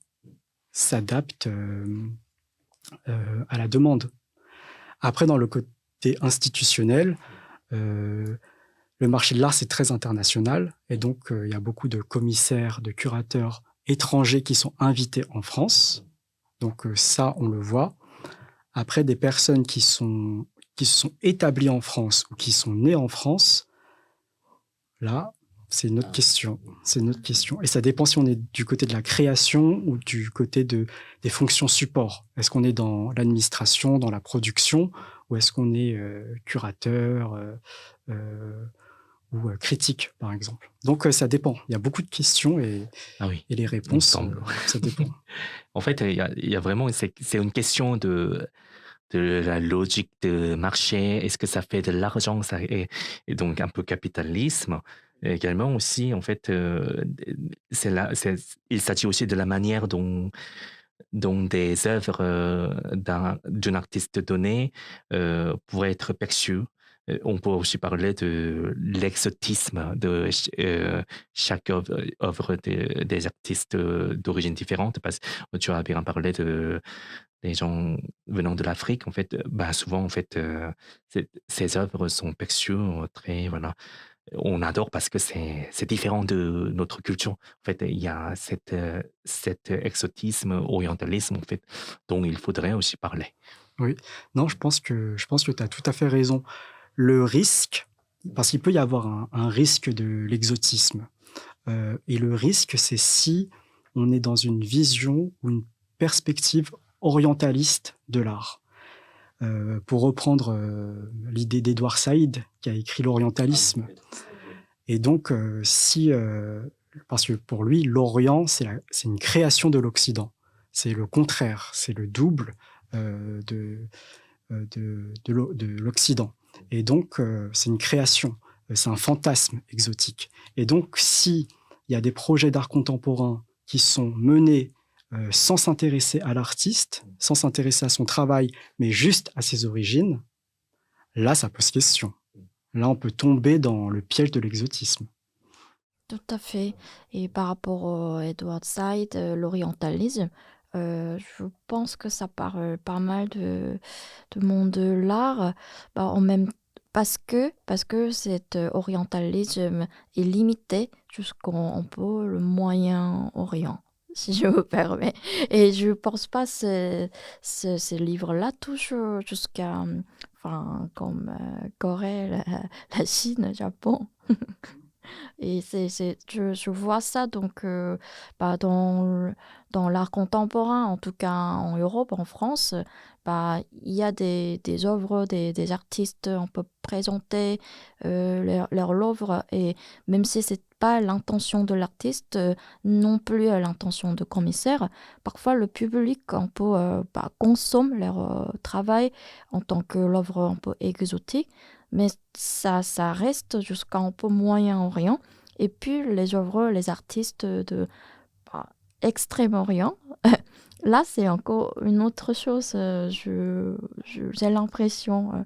s'adapte à la demande. Après, dans le côté institutionnel, le marché de l'art, c'est très international. Et donc, il y a beaucoup de commissaires, de curateurs étrangers qui sont invités en France. Donc ça, on le voit. Après, des personnes qui se sont établies en France ou qui sont nées en France, là, c'est une autre question. C'est une autre question. Et ça dépend si on est du côté de la création ou du côté des fonctions support. Est-ce qu'on est dans l'administration, dans la production, ou est-ce qu'on est curateur ou critique, par exemple. Donc, ça dépend. Il y a beaucoup de questions et Ah oui, les il me réponses, semble. ça dépend. En fait, il y a vraiment, c'est une question de la logique de marché. Est-ce que ça fait de l'argent ça, et donc un peu capitalisme. Et également aussi, en fait, il s'agit aussi de la manière dont des œuvres d'un artiste donné pourraient être perçues. On peut aussi parler de l'exotisme de chaque œuvre des artistes d'origine différente, parce que tu as bien parlé des gens venant de l'Afrique. En fait, bah, souvent, en fait, ces œuvres sont perçues très, voilà, on adore parce que c'est différent de notre culture. En fait, il y a cet exotisme, orientalisme, en fait, dont il faudrait aussi parler. Oui. Non, je pense que tu as tout à fait raison. Le risque, parce qu'il peut y avoir un risque de l'exotisme. Et le risque, c'est si on est dans une vision ou une perspective orientaliste de l'art. Pour reprendre l'idée d'Edward Said, qui a écrit l'orientalisme. Et donc, parce que pour lui, l'Orient, c'est une création de l'Occident. C'est le contraire, c'est le double de l'Occident. Et donc, c'est une création, c'est un fantasme exotique. Et donc, s'il y a des projets d'art contemporain qui sont menés sans s'intéresser à l'artiste, sans s'intéresser à son travail, mais juste à ses origines, là, ça pose question. Là, on peut tomber dans le piège de l'exotisme. Tout à fait. Et par rapport à Edward Said, l'orientalisme, je pense que ça parle pas mal de monde de l'art, bah, parce que cet orientalisme est limité jusqu'en un peu le Moyen-Orient, si je me permets. Et je pense pas ces livres-là touchent jusqu'à, enfin, comme Corée, la Chine, le Japon. Et je vois ça donc bah, dans l'art contemporain, en tout cas en Europe, en France, bah, il y a des œuvres, des artistes, on peut présenter leur œuvre, et même si c'est pas l'intention de l'artiste, non plus l'intention de commissaire, parfois le public un peu bah, consomme leur travail en tant que l'œuvre un peu exotique, mais ça reste jusqu'à un peu Moyen-Orient. Et puis les œuvres, les artistes de bah, Extrême-Orient, là c'est encore une autre chose, j'ai l'impression.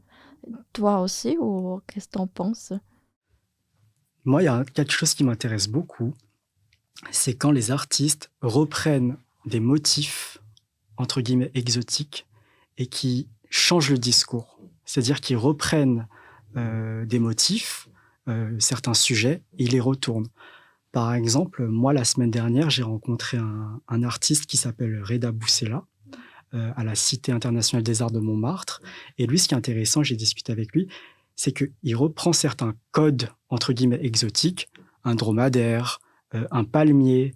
Toi aussi, ou qu'est-ce que t'en penses? Moi, il y a quelque chose qui m'intéresse beaucoup, c'est quand les artistes reprennent des motifs, entre guillemets, exotiques, et qui changent le discours. C'est-à-dire qu'ils reprennent des motifs, certains sujets, et ils les retournent. Par exemple, moi, la semaine dernière, j'ai rencontré un artiste qui s'appelle Reda Boussela, à la Cité internationale des arts de Montmartre. Et lui, ce qui est intéressant, j'ai discuté avec lui, c'est qu'il reprend certains codes, entre guillemets, exotiques, un dromadaire, un palmier,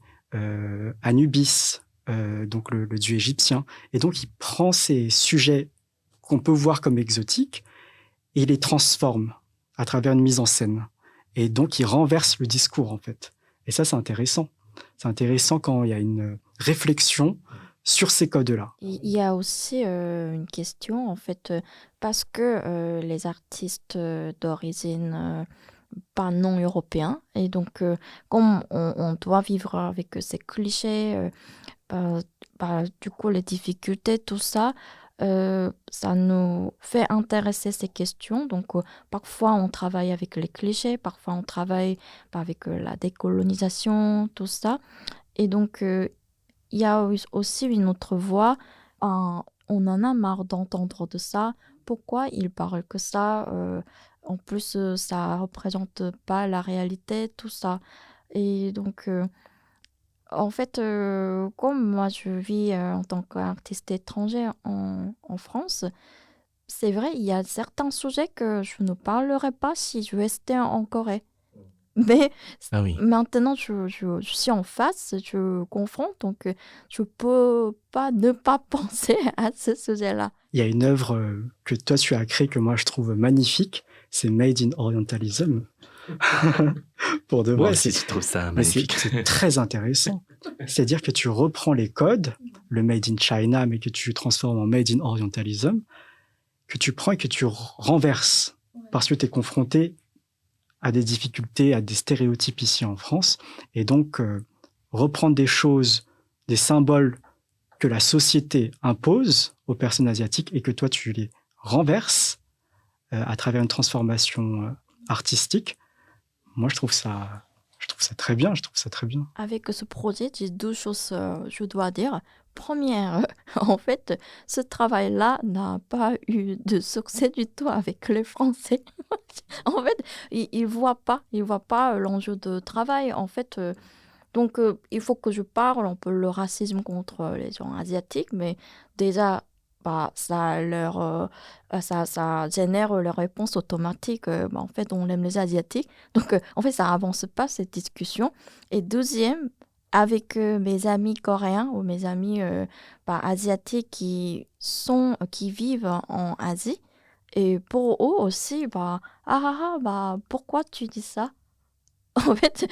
Anubis, donc le dieu égyptien. Et donc, il prend ces sujets qu'on peut voir comme exotiques et il les transforme à travers une mise en scène. Et donc, il renverse le discours, en fait. Et ça, c'est intéressant. C'est intéressant quand il y a une réflexion sur ces codes-là. Il y a aussi une question, en fait, parce que les artistes d'origine pas non européens, et donc comme on doit vivre avec ces clichés, bah, du coup les difficultés, tout ça, ça nous fait intéresser ces questions. Donc parfois on travaille avec les clichés, parfois on travaille bah, avec la décolonisation, tout ça. Et donc il y a aussi une autre voie. On en a marre d'entendre de ça. Pourquoi ils parlent que ça? En plus, ça représente pas la réalité, tout ça. Et donc, en fait, comme moi je vis en tant qu'artiste étranger en France, c'est vrai, il y a certains sujets que je ne parlerais pas si je restais en Corée. Mais Ah oui. maintenant, je suis en face, je confronte, donc je peux pas ne pas penser à ce sujet-là. Il y a une œuvre que toi, tu as créée, que moi, je trouve magnifique. C'est Made in Orientalism. Pour de Moi vrai, aussi, je trouve ça mais c'est magnifique. très intéressant. C'est-à-dire que tu reprends les codes, le Made in China, mais que tu transformes en Made in Orientalism, que tu prends et que tu renverses parce que tu es confronté à des difficultés, à des stéréotypes ici en France. Et donc, reprendre des choses, des symboles que la société impose aux personnes asiatiques et que toi, tu les renverses à travers une transformation artistique. Moi, je trouve ça très bien. Je trouve ça très bien. Avec ce projet, j'ai deux choses, je dois dire. Première, en fait, ce travail-là n'a pas eu de succès du tout avec les Français. En fait, ils voient pas l'enjeu de travail. En fait, donc, il faut que je parle un peu le racisme contre les gens asiatiques, mais déjà, bah, ça génère leur réponse automatique. Bah, en fait, on aime les Asiatiques. Donc, en fait, ça avance pas cette discussion. Et deuxième, avec mes amis coréens ou mes amis bah, asiatiques qui vivent en Asie, et pour eux aussi, bah, bah, pourquoi tu dis ça? En fait,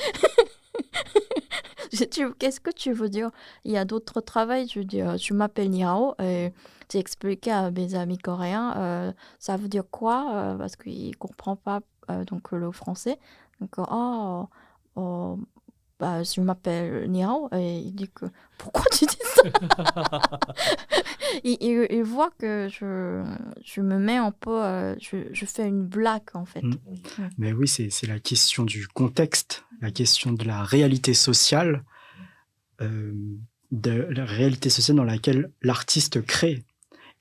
qu'est-ce que tu veux dire? Il y a d'autres travails, je dis, je m'appelle Niao et j'ai expliqué à mes amis coréens, ça veut dire quoi? Parce qu'ils ne comprennent pas donc, le français. Donc, oh, bah, je m'appelle Niao et il dit que pourquoi tu dis ça? Il voit que je me mets un peu, je fais une blague en fait. Mm. Mm. Mais oui, c'est la question du contexte, la question de la réalité sociale, de la réalité sociale dans laquelle l'artiste crée.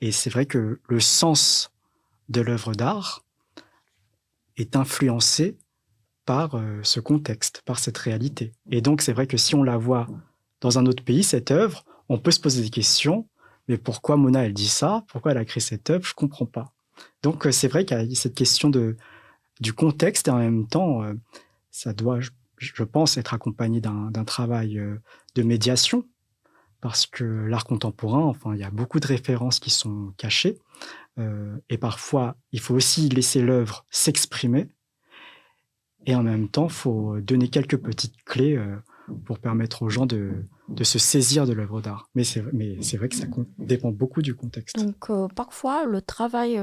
Et c'est vrai que le sens de l'œuvre d'art est influencé par ce contexte, par cette réalité. Et donc, c'est vrai que si on la voit dans un autre pays, cette œuvre, on peut se poser des questions. Mais pourquoi Mona, elle dit ça? Pourquoi elle a créé cette œuvre? Je ne comprends pas. Donc, c'est vrai qu'il y a cette question du contexte et en même temps, ça doit, je pense, être accompagné d'un travail de médiation parce que l'art contemporain, enfin, il y a beaucoup de références qui sont cachées et parfois, il faut aussi laisser l'œuvre s'exprimer et en même temps, il faut donner quelques petites clés pour permettre aux gens de se saisir de l'œuvre d'art. Mais c'est vrai que ça dépend beaucoup du contexte. Donc, parfois, le travail,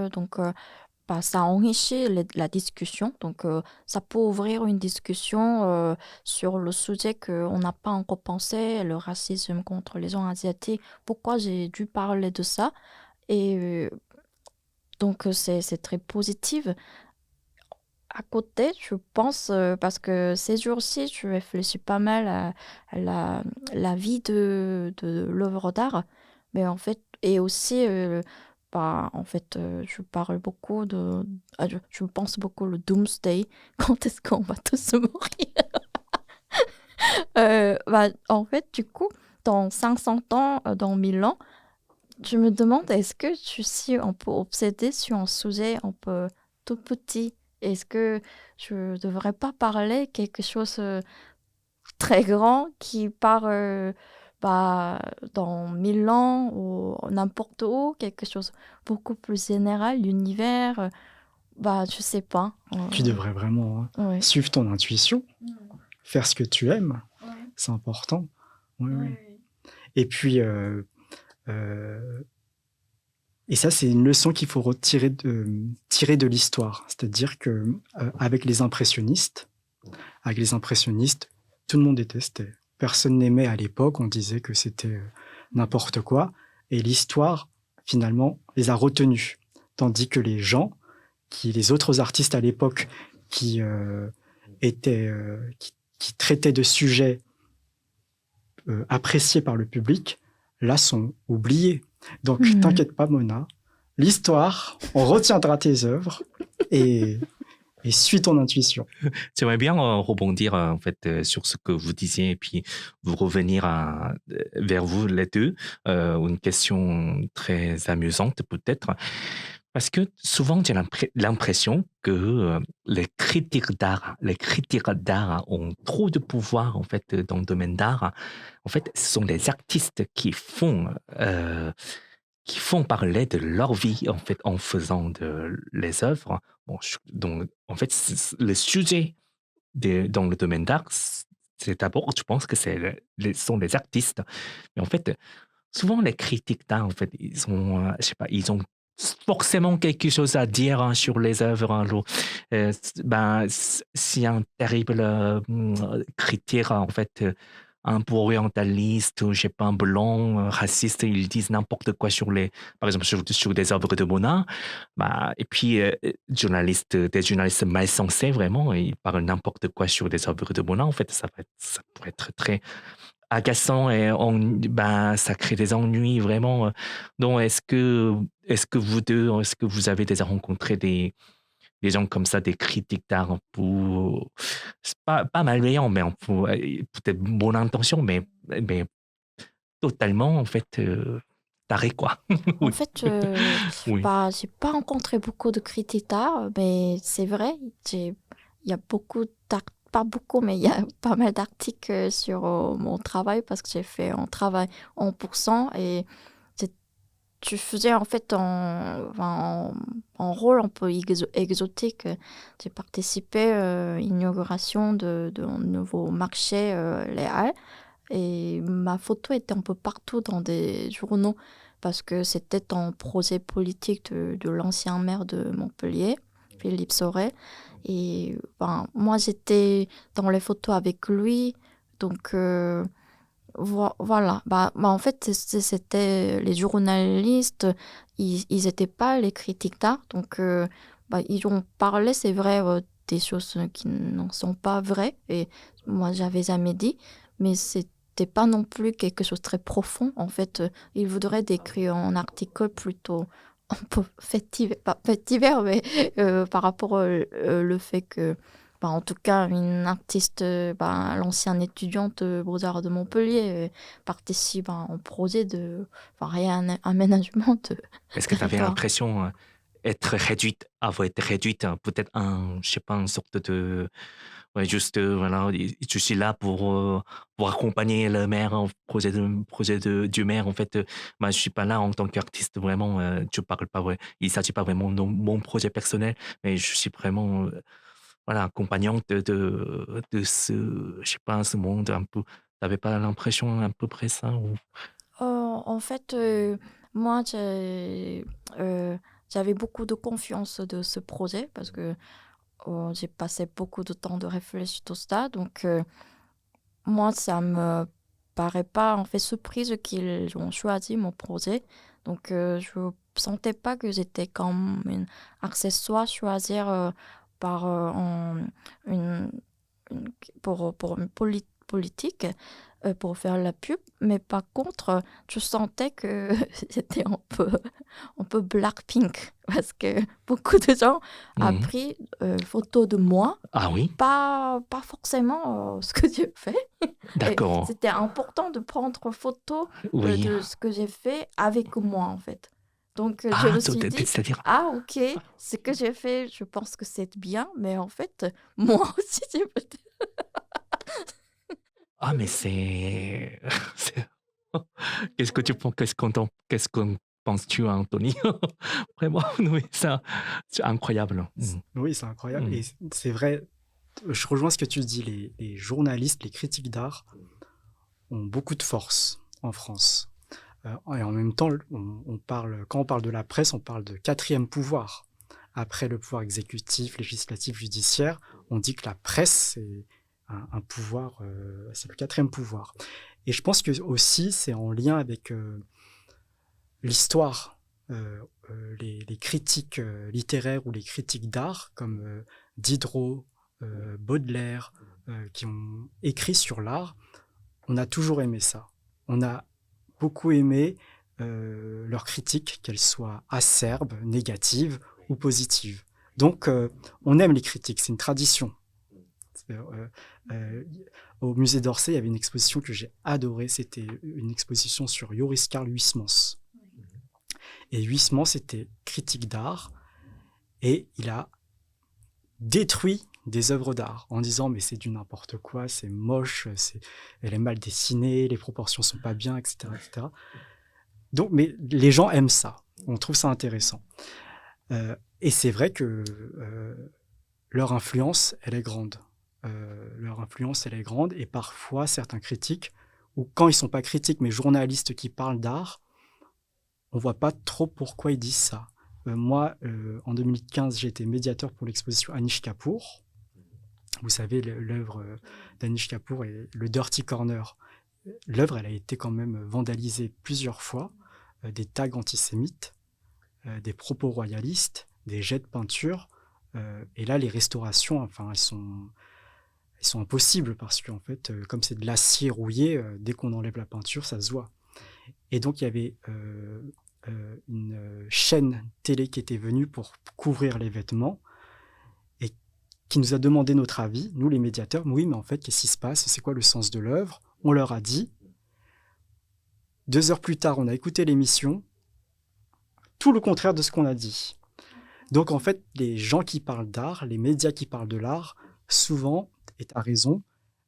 bah, ça enrichit la discussion. Donc, ça peut ouvrir une discussion sur le sujet qu'on n'a pas encore pensé, le racisme contre les gens asiatiques. Pourquoi j'ai dû parler de ça? Et donc, c'est très positif. À côté, je pense, parce que ces jours-ci, je réfléchis pas mal à la vie de l'œuvre d'art. Mais en fait, et aussi, bah, en fait, je parle beaucoup je pense beaucoup le doomsday. Quand est-ce qu'on va tous mourir? Bah, en fait, du coup, dans 500 ans, dans 1000 ans, je me demande, est-ce que je suis un peu obsédée sur un sujet un peu tout petit? Est-ce que je devrais pas parler quelque chose très grand qui part bah, dans 1000 ans ou n'importe où, quelque chose beaucoup plus général, l'univers, bah, je sais pas. Tu devrais vraiment Ouais. suivre ton intuition, faire ce que tu aimes, c'est important. Oui, oui. Et puis, et ça, c'est une leçon qu'il faut tirer de l'histoire. C'est-à-dire que avec les impressionnistes, tout le monde détestait. Personne n'aimait à l'époque. On disait que c'était n'importe quoi. Et l'histoire, finalement, les a retenus. Tandis que les autres artistes à l'époque qui traitaient de sujets appréciés par le public, là, sont oubliés. Donc, t'inquiète pas, Mona. L'histoire, on retiendra tes œuvres et suis ton intuition. J'aimerais bien rebondir en fait sur ce que vous disiez et puis vous revenir vers vous les deux. Une question très amusante peut-être. Parce que souvent, j'ai l'impression que les critiques d'art ont trop de pouvoir en fait dans le domaine d'art. En fait, ce sont les artistes qui font parler de leur vie en fait en faisant les œuvres. Bon, donc en fait, le sujet dans le domaine d'art, c'est d'abord, je pense que sont les artistes. Mais en fait, souvent les critiques d'art, en fait, je sais pas, ils ont forcément quelque chose à dire hein, sur les œuvres. Hein, s'il y a un terrible critique, en fait, un peu orientaliste, ou je sais pas, un blanc, raciste, ils disent n'importe quoi par exemple, sur des œuvres de Bonnat. Et puis, des journalistes mal censés, vraiment, ils parlent n'importe quoi sur des œuvres de Bonnat. En fait, ça pourrait être très agaçant et ça crée des ennuis, vraiment. Donc, est-ce que vous avez déjà rencontré des gens comme ça, des critiques d'art un peu, c'est pas malveillants, mais un peu, peut-être bonne intention, mais totalement, en fait, taré, quoi. En Oui, fait, oui. j'ai pas rencontré beaucoup de critiques d'art, mais c'est vrai, il y a beaucoup pas beaucoup, mais il y a pas mal d'articles sur mon travail parce que j'ai fait un travail en pourcent et c'est- tu faisais en fait en rôle un peu exotique. J'ai participé à l'inauguration d'un nouveau marché, les Halles. Et ma photo était un peu partout dans des journaux parce que c'était un projet politique de l'ancien maire de Montpellier, Philippe Sauret. Et moi, j'étais dans les photos avec lui. Donc, voilà. En fait, c'était les journalistes, ils n'étaient pas les critiques d'art. Donc, ils ont parlé, c'est vrai, des choses qui n'en sont pas vraies. Et moi, j'avais jamais dit. Mais c'était pas non plus quelque chose de très profond. En fait, ils voudraient décrire un article plutôt un peu pas fait divers, mais par rapport le fait que en tout cas, une artiste, l'ancienne étudiante Beaux-Arts de Montpellier, participe au projet de réaménagement de Est-ce que tu avais territoire. l'impression avoir été réduite, peut-être je sais pas, une sorte de, ouais, juste, voilà, je suis là pour accompagner le maire en du maire, en fait, je suis pas là en tant qu'artiste, vraiment, je parle pas vrai. Il s'agit pas vraiment de mon projet personnel, mais je suis vraiment, voilà, accompagnante je sais pas, ce monde un peu. T'avais pas l'impression à peu près ça ou? En fait, moi, j'avais beaucoup de confiance de ce projet parce que j'ai passé beaucoup de temps de réfléchir tout ça. Donc, moi, ça me paraît pas en fait surprise qu'ils ont choisi mon projet. Donc, je sentais pas que j'étais comme un accessoire choisir par une, une- pour une politique pour faire la pub. Mais par contre, je sentais que c'était un peu Blackpink parce que beaucoup de gens ont Mmh. pris photo de moi, Ah oui? pas forcément ce que j'ai fait. Et D'accord. c'était important de prendre photo Oui. de ce que j'ai fait avec moi, en fait. Donc, je Ah, me suis dit, c'est-à-dire? ah, ok, ce que j'ai fait, je pense que c'est bien, mais en fait, moi aussi, j'ai peut-être. Ah, mais c'est c'est qu'est-ce qu'en penses-tu, Anthony? Vraiment, oui, ça, c'est incroyable. Mmh. Oui, c'est incroyable. Mmh. Et c'est vrai, je rejoins ce que tu dis, les journalistes, les critiques d'art ont beaucoup de force en France. Et en même temps, quand on parle de la presse, on parle de quatrième pouvoir. Après le pouvoir exécutif, législatif, judiciaire, on dit que la presse, c'est un pouvoir, c'est le quatrième pouvoir. Et je pense que aussi, c'est en lien avec l'histoire, les critiques littéraires ou les critiques d'art, comme Diderot, Baudelaire, qui ont écrit sur l'art. On a toujours aimé ça. On a beaucoup aimé leurs critiques, qu'elles soient acerbes, négatives ou positives. Donc, on aime les critiques, c'est une tradition. Euh, euh, Au musée d'Orsay, il y avait une exposition que j'ai adorée, c'était une exposition sur Joris Karl Huysmans. Et Huysmans était critique d'art, et il a détruit des œuvres d'art en disant mais c'est du n'importe quoi, c'est moche, elle est mal dessinée, les proportions sont pas bien, etc., etc. Donc, mais les gens aiment ça, on trouve ça intéressant. Et c'est vrai que leur influence, elle est grande. leur influence, elle est grande. Et parfois, certains critiques, ou quand ils ne sont pas critiques, mais journalistes qui parlent d'art, on ne voit pas trop pourquoi ils disent ça. Moi, en 2015, j'ai été médiateur pour l'exposition Anish Kapoor. Vous savez, l'œuvre d'Anish Kapoor est le Dirty Corner. L'œuvre, elle a été quand même vandalisée plusieurs fois. Des tags antisémites, des propos royalistes, des jets de peinture. Et là, les restaurations, enfin, elles sont impossibles parce qu'en fait, comme c'est de l'acier rouillé, dès qu'on enlève la peinture, ça se voit. Et donc, il y avait une chaîne télé qui était venue pour couvrir les vêtements et qui nous a demandé notre avis, nous les médiateurs. Oui, mais en fait, qu'est-ce qui se passe? C'est quoi le sens de l'œuvre? On leur a dit. 2 heures plus tard, on a écouté l'émission, tout le contraire de ce qu'on a dit. Donc en fait, les gens qui parlent d'art, les médias qui parlent de l'art, souvent, et tu as raison,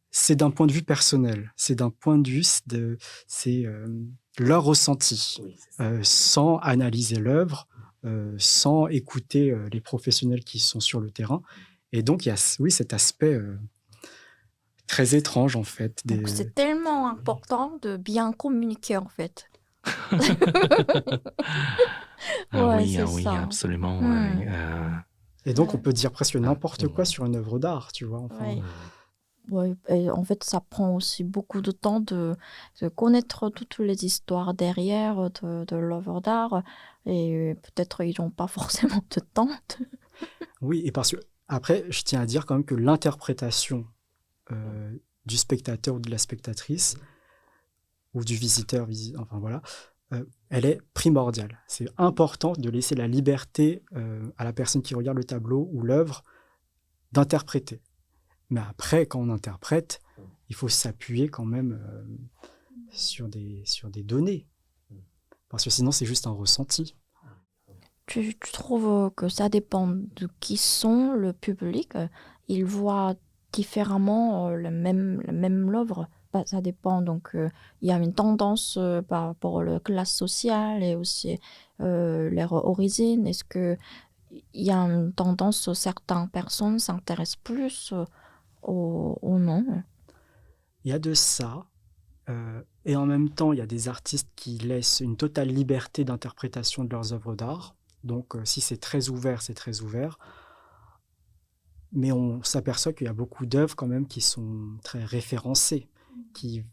c'est d'un point de vue personnel, c'est d'un point de vue, c'est leur ressenti, sans analyser l'œuvre, sans écouter les professionnels qui sont sur le terrain. Et donc, il y a cet aspect très étrange, en fait. Donc, c'est tellement important de bien communiquer, en fait. Oui, c'est oui, ça. absolument. Et donc, on peut dire presque n'importe quoi sur une œuvre d'art, tu vois. Enfin, Ouais, et en fait, ça prend aussi beaucoup de temps de connaître toutes les histoires derrière de l'œuvre d'art. Et peut-être ils n'ont pas forcément de temps. Oui, et parce que, après, je tiens à dire quand même que l'interprétation du spectateur ou de la spectatrice, ou du visiteur, enfin voilà, elle est primordiale. C'est important de laisser la liberté à la personne qui regarde le tableau ou l'œuvre d'interpréter. Mais après, quand on interprète, il faut s'appuyer quand même sur des données. Parce que sinon, c'est juste un ressenti. Tu trouves que ça dépend de qui sont le public? Ils voient différemment la même œuvre? Bah, ça dépend. Donc, il y a une tendance par rapport à la classe sociale et aussi leur origine. Est-ce qu'il y a une tendance où certaines personnes s'intéressent plus au nom? Il y a de ça. Et en même temps, il y a des artistes qui laissent une totale liberté d'interprétation de leurs œuvres d'art. Donc, si c'est très ouvert, c'est très ouvert. Mais on s'aperçoit qu'il y a beaucoup d'œuvres quand même qui sont très référencées, qui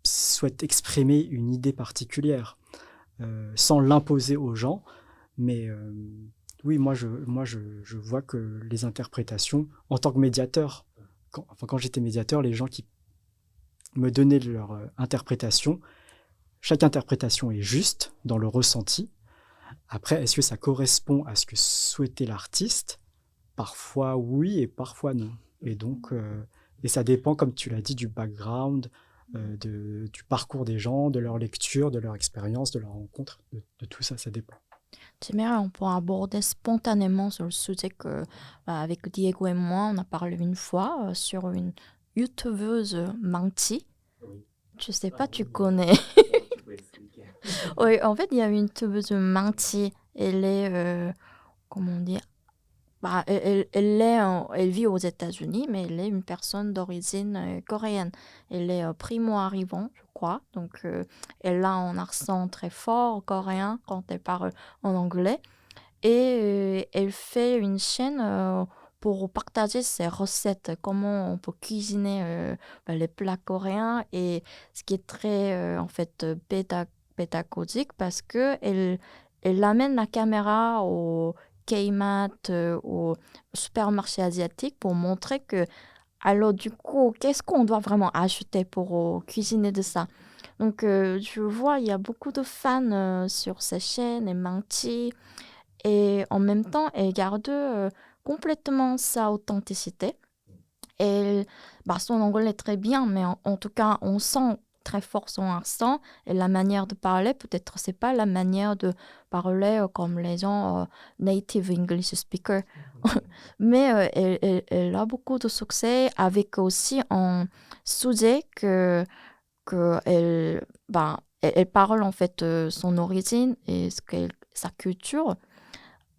souhaitent exprimer une idée particulière, sans l'imposer aux gens. Mais oui, moi je vois que les interprétations, en tant que médiateur, quand j'étais médiateur, les gens qui me donnaient leur interprétation, chaque interprétation est juste dans le ressenti. Après, est-ce que ça correspond à ce que souhaitait l'artiste? Parfois oui et parfois non. Et donc, et ça dépend, comme tu l'as dit, du background, du parcours des gens, de leur lecture, de leur expérience, de leur rencontre, de tout ça, ça dépend. J'aimerais on peut aborder spontanément sur le sujet que, avec Diego et moi, on a parlé une fois sur une youtubeuse Manti. Je sais pas, tu connais. Oui, en fait, il y a une youtubeuse Manti. Elle est, comment dire, elle vit aux États-Unis, mais elle est une personne d'origine coréenne. Elle est primo-arrivant, je crois. Donc, elle a un accent très fort coréen quand elle parle en anglais. Et elle fait une chaîne pour partager ses recettes, comment on peut cuisiner les plats coréens. Et ce qui est très, en fait, pédagogique parce qu'elle amène la caméra au Kmart, au supermarché asiatique pour montrer que, alors du coup, qu'est-ce qu'on doit vraiment acheter pour cuisiner de ça? Donc, je vois, il y a beaucoup de fans sur ces chaînes et Manti. Et en même temps, elle garde complètement sa authenticité. Et son anglais est très bien, mais en tout cas, on sent très fort son accent et la manière de parler. Peut-être c'est pas la manière de parler comme les gens native English speaker. Mais elle a beaucoup de succès avec aussi un sujet que elle, elle parle en fait son origine et sa culture.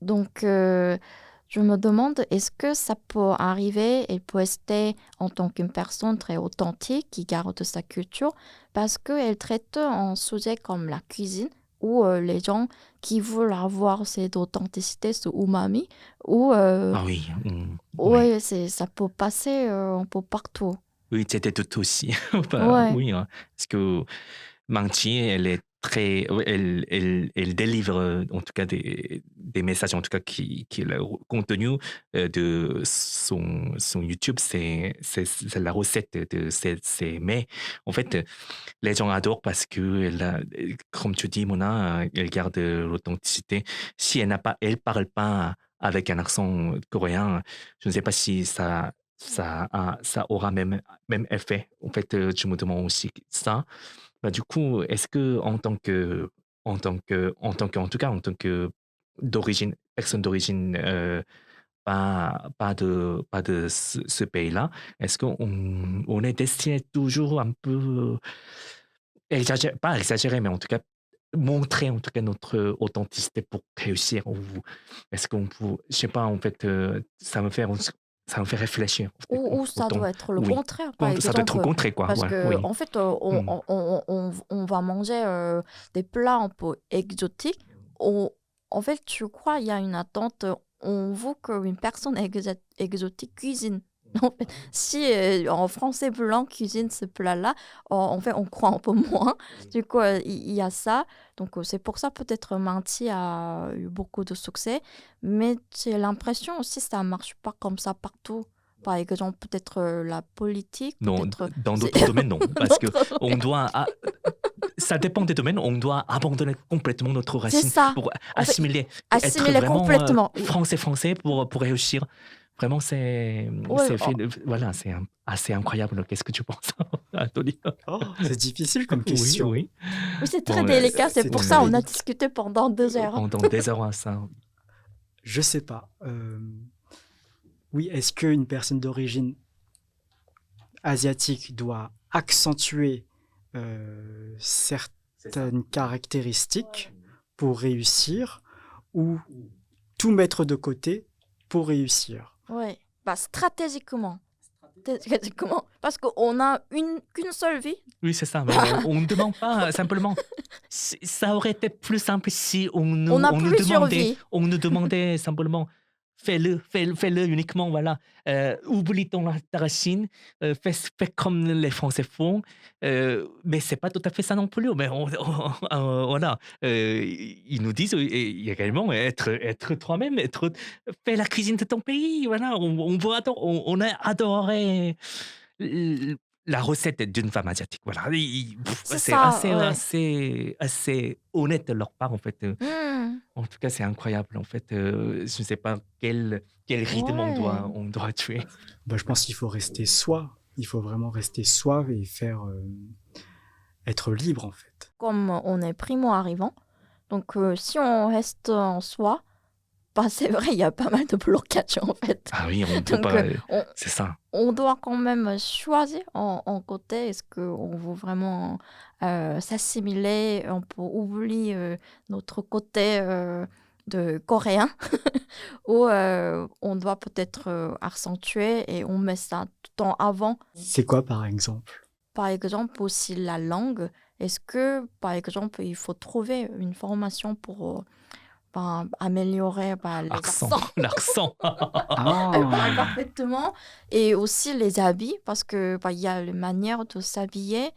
Donc, je je me demande, est-ce que ça peut arriver et peut rester en tant qu'une personne très authentique qui garde sa culture parce qu'elle traite un sujet comme la cuisine ou les gens qui veulent avoir cette authenticité, ce umami, ou Ah oui, ouais. ouais, ça peut passer un peu partout. Oui, c'était tout aussi. Bah, Ouais, oui, hein, parce que Manchi, elle est très, ouais, elle délivre en tout cas des messages, en tout cas qui le contenu de son YouTube, c'est la recette de ses mets. En fait, les gens adorent parce que, comme tu dis, Mona, elle garde l'authenticité. Si elle parle pas avec un accent coréen, je ne sais pas si ça aura même effet. En fait, je me demande aussi ça. Bah, du coup, est-ce que en tout cas, en tant que personne d'origine pas de ce pays-là, est-ce qu'on est destiné toujours un peu pas exagérer, mais en tout cas, montrer en tout cas notre authenticité pour réussir? Ou est-ce qu'on peut, je sais pas, en fait, ça me fait réfléchir. En fait, ou ça autant, doit être le oui, contraire, par ça doit être exemple. contré, quoi. Parce Ouais, que, oui. en fait, Hmm. on va manger des plats un peu exotiques. On- En fait, je crois il y a une attente. On veut qu'une personne exotique cuisine. En fait, si en français blanc cuisine ce plat-là, en fait, on croit un peu moins. Du coup, il y a ça. Donc, c'est pour ça peut-être Menti a eu beaucoup de succès. Mais j'ai l'impression aussi que ça marche pas comme ça partout. Par exemple, peut-être la politique, Non, peut-être dans c'est d'autres domaines, non. Parce que d'autres on domaines. doit, ça dépend des domaines, on doit abandonner complètement notre C'est racine ça. pour En fait, assimiler, être assimiler vraiment complètement. français pour réussir. Vraiment, Ouais, voilà, assez incroyable. Qu'est-ce que tu penses, Anthony? Oh, c'est difficile comme Oui, question. oui. oui, c'est très Bon, délicat. C'est C'est pour très ça on a délicat. discuté pendant 2 heures. pendant des heures à ça. Je sais pas. Oui, est-ce qu'une personne d'origine asiatique doit accentuer certaines caractéristiques pour réussir ou tout mettre de côté pour réussir? Ouais. Bah, stratégiquement. Stratégiquement. Parce qu'on a qu'une seule vie. Oui, c'est ça, mais on ne demande pas simplement. Ça aurait été plus simple si On a plusieurs vies. on nous demandait simplement fais-le uniquement, voilà. Oublie ta racine, fais comme les Français font. Mais c'est pas tout à fait ça non plus. Mais voilà, ils nous disent également être toi-même, fais la cuisine de ton pays, voilà. On a adoré la recette d'une femme asiatique, voilà. C'est C'est ça, ouais. assez honnête de leur part, en fait. Hmm, En tout cas, c'est incroyable, en fait. Je ne sais pas quel rythme ouais. on doit tuer. Bah, je pense qu'il faut rester soi. Il faut vraiment rester soi et être libre en fait. Comme on est primo-arrivant, donc si on reste en soi, bah, c'est vrai, il y a pas mal de blocages en fait. Ah oui, on ne peut Donc pas. on, C'est ça. on doit quand même choisir en côté. Est-ce qu'on veut vraiment s'assimiler? On peut oublier notre côté de coréen ou on doit peut-être accentuer et on met ça tout en avant. C'est quoi par exemple? Par exemple, aussi la langue. Est-ce que, par exemple, il faut trouver une formation pour améliorer les L'accent. accents? L'accent. Elle parle Ah, parfaitement. Et aussi les habits, parce que il y a les manières de s'habiller.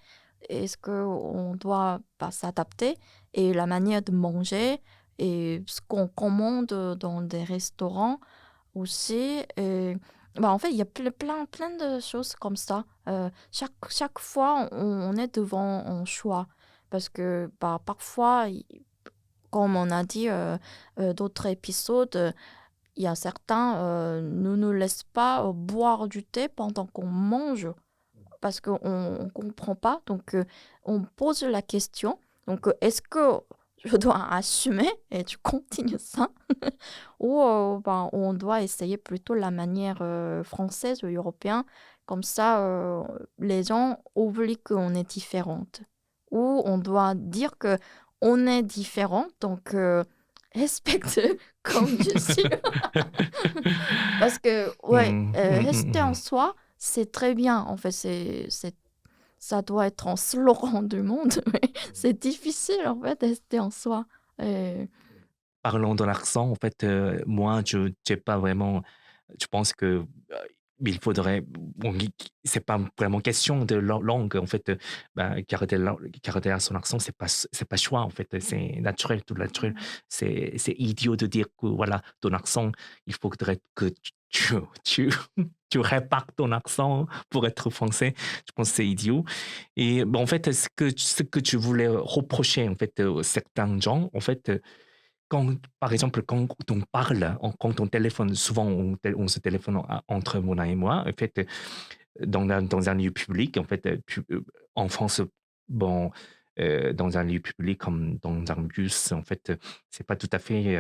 Est-ce qu'on doit s'adapter? Et la manière de manger et ce qu'on commande dans des restaurants aussi. Et, en fait, il y a plein de choses comme ça. Chaque fois, on est devant un choix. Parce que parfois, comme on a dit d'autres épisodes, il y a certains ne nous laissent pas boire du thé pendant qu'on mange parce qu'on ne comprend pas. Donc, on pose la question. Donc, est-ce que je dois assumer et tu continues ça ou on doit essayer plutôt la manière française ou européenne. Comme ça, les gens oublient qu'on est différente. Ou on doit dire que on est différent, donc respecte comme je suis. Parce que, rester en soi, c'est très bien. En fait, ça doit être en slogan du monde, mais c'est difficile, en fait, de rester en soi. Et- Parlant de l'accent, en fait, moi, je n'ai pas vraiment. Je pense que il faudrait. Bon, c'est pas vraiment question de langue, en fait. Garder son accent, c'est pas choix, en fait. C'est naturel, tout naturel. C'est idiot de dire que, voilà, ton accent, il faudrait que tu, tu répares ton accent pour être français. Je pense que c'est idiot. Et bon, en fait, ce que tu voulais reprocher, en fait, certains gens, en fait, quand, par exemple, quand on parle, quand on téléphone, souvent on se téléphone entre Mona et moi, en fait, dans un lieu public, en fait, en France, bon, dans un lieu public comme dans un bus, en fait, c'est pas tout à fait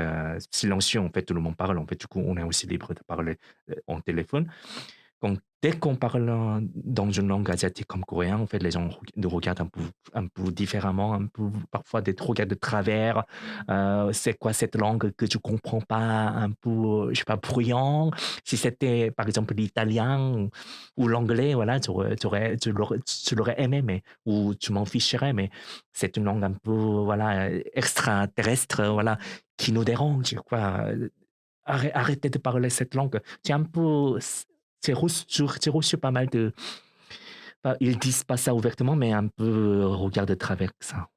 silencieux, en fait, tout le monde parle, en fait, du coup, on est aussi libre de parler en téléphone. Dès qu'on parle dans une langue asiatique comme coréen, en fait, les gens nous regardent un peu différemment, un peu, parfois des regards de travers. C'est quoi cette langue que je comprends pas, un peu, je sais pas, bruyant. Si c'était, par exemple, l'italien ou l'anglais, voilà, tu l'aurais aimé, ou tu m'en ficherais, mais c'est une langue un peu, voilà, extraterrestre, voilà, qui nous dérange, quoi. Arrêtez de parler cette langue. C'est un peu. J'ai reçu pas mal de. Ils disent pas ça ouvertement, mais un peu regard de travers ça.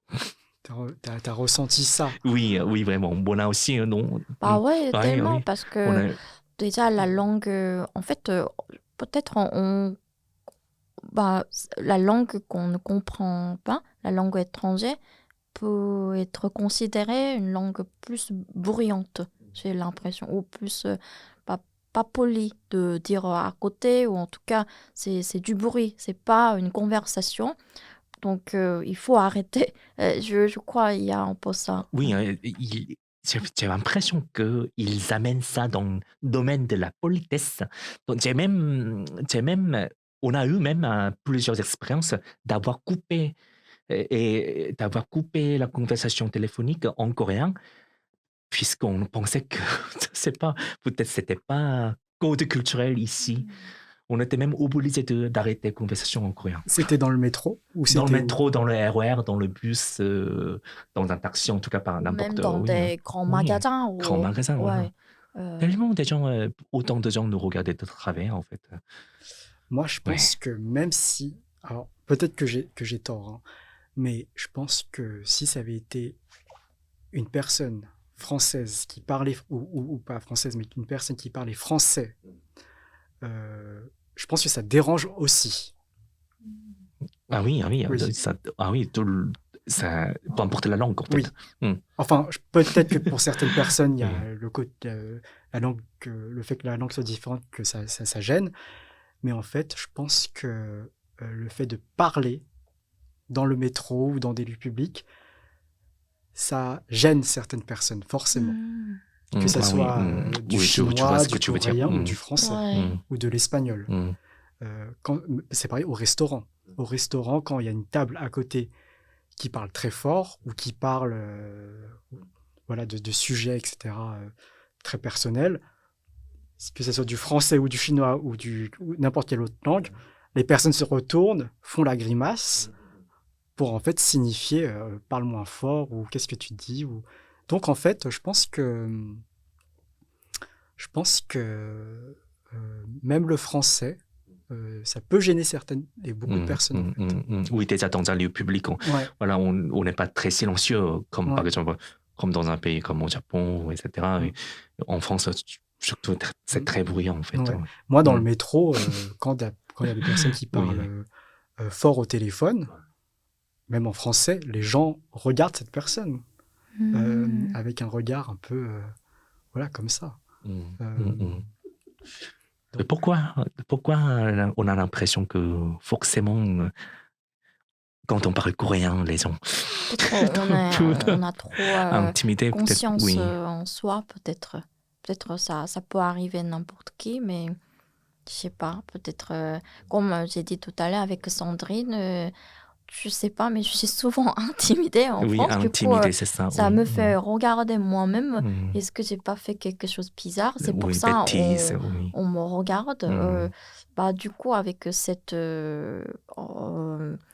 T'as ressenti ça. Oui, oui, vraiment. Bon, là aussi, non. Bah ouais, Oui, tellement, oui. parce On que a. déjà, la langue, en fait, peut-être la langue qu'on ne comprend pas, la langue étrangère, peut être considérée une langue plus bruyante, j'ai l'impression, ou plus pas, pas polie de dire à côté, ou en tout cas, c'est du bruit, c'est pas une conversation. Donc, il faut arrêter. Je crois qu'il y a un peu ça. Oui, j'ai l'impression qu'ils amènent ça dans le domaine de la politesse. Donc, on a eu même plusieurs expériences d'avoir coupé d'avoir coupé la conversation téléphonique en coréen, puisqu'on pensait que, je sais pas, peut-être c'était pas code culturel ici. On était même obligé d'arrêter la conversation en coréen. C'était dans le métro ou Dans le c'était où? métro, dans le RER, dans le bus, dans un taxi, en tout cas par Même n'importe dans oui, des grands oui, magasins, grand ou... magasin, voilà. Ouais. euh, Tellement des gens, autant de gens nous regardaient de travers, en fait. Moi, je Ouais. pense que même si, alors peut-être que j'ai tort, hein, mais je pense que si ça avait été une personne française qui parlait, ou pas française, mais une personne qui parlait français, je pense que ça dérange aussi. Ah oui, ah oui, Oui, ça, peu importe la langue, en oui. fait. Hmm. Enfin, peut-être que pour certaines personnes, il y Oui. a la langue, le fait que la langue soit différente, que ça gêne. Mais en fait, je pense que le fait de parler dans le métro ou dans des lieux publics, ça gêne certaines personnes, forcément. Que ça Ah oui, soit du oui, tu vois chinois, ce que du tu veux dire. coréen ou du français ouais. ou de l'espagnol. Mm. C'est pareil au restaurant. Au restaurant, quand il y a une table à côté qui parle très fort ou qui parle voilà, de sujets, etc., très personnels, que ce soit du français ou du chinois ou n'importe quelle autre langue, les personnes se retournent, font la grimace pour en fait signifier parle moins fort ou qu'est-ce que tu dis. Donc en fait, je pense que même le français, ça peut gêner certaines et beaucoup de personnes en fait. Oui, déjà dans un lieu public, Ouais, voilà, on n'est pas très silencieux, comme par ouais. exemple, comme dans un pays comme au Japon, etc. Mm. Et en France, surtout, c'est Mm. très bruyant, en fait. Ouais. Moi, dans le Mm. métro, quand il y a des personnes qui Oui. parlent fort au téléphone, même en français, les gens regardent cette personne avec un regard un peu, voilà, comme ça. Mm. Euh, Mm. donc, Pourquoi on a l'impression que forcément, quand on parle coréen, les gens Peut-être sont un peu on a trop intimidés, peut-être. conscience Oui. en soi, peut-être. Peut-être ça peut arriver à n'importe qui, mais je sais pas. Peut-être, comme j'ai dit tout à l'heure avec Sandrine, je sais pas, mais je suis souvent intimidée en Oui, France. Du coup, intimidé, c'est ça, ça oui. me fait regarder moi-même. Mm. Est-ce que j'ai pas fait quelque chose de bizarre? C'est pour Oui, ça bêtise, oui. on me regarde. Du coup, avec cette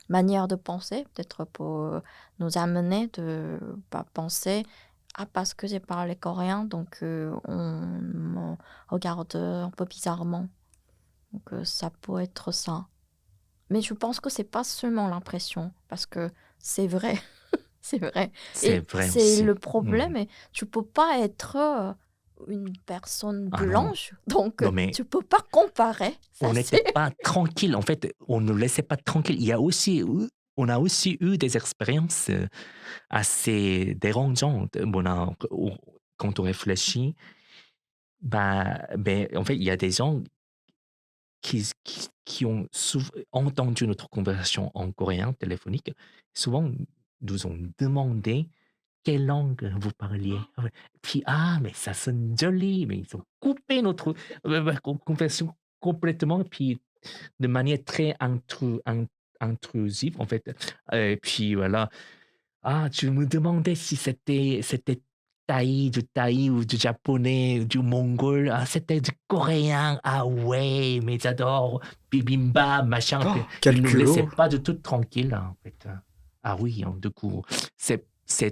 manière de penser, peut-être pour nous amener de penser, ah, parce que j'ai parlé coréen, donc on me regarde un peu bizarrement. Donc ça peut être ça. Mais je pense que c'est pas seulement l'impression, parce que c'est vrai, c'est vrai. C'est Et vrai c'est aussi. le problème, et tu peux pas être une personne Ah non, blanche, donc non mais tu peux pas comparer. Ça on n'était c'est. pas tranquille. En fait, on ne laissait pas tranquille. On a aussi eu des expériences assez dérangeantes. Quand on réfléchit, en fait, il y a des gens qui ont entendu notre conversation en coréen téléphonique. Souvent, nous ont demandé quelle langue vous parliez. Puis, ah, mais ça sonne joli, mais ils ont coupé notre conversation complètement, puis de manière très intrusive, en fait. Et puis voilà. Ah, tu me demandais si c'était du thaï ou du japonais, du mongol. Ah, c'était du coréen. Ah ouais, mais j'adore. Bibimbap, machin. Oh, Puis, quel ils ne nous laissaient culot! pas du tout tranquille, hein, en fait. Ah oui, hein, du coup, c'est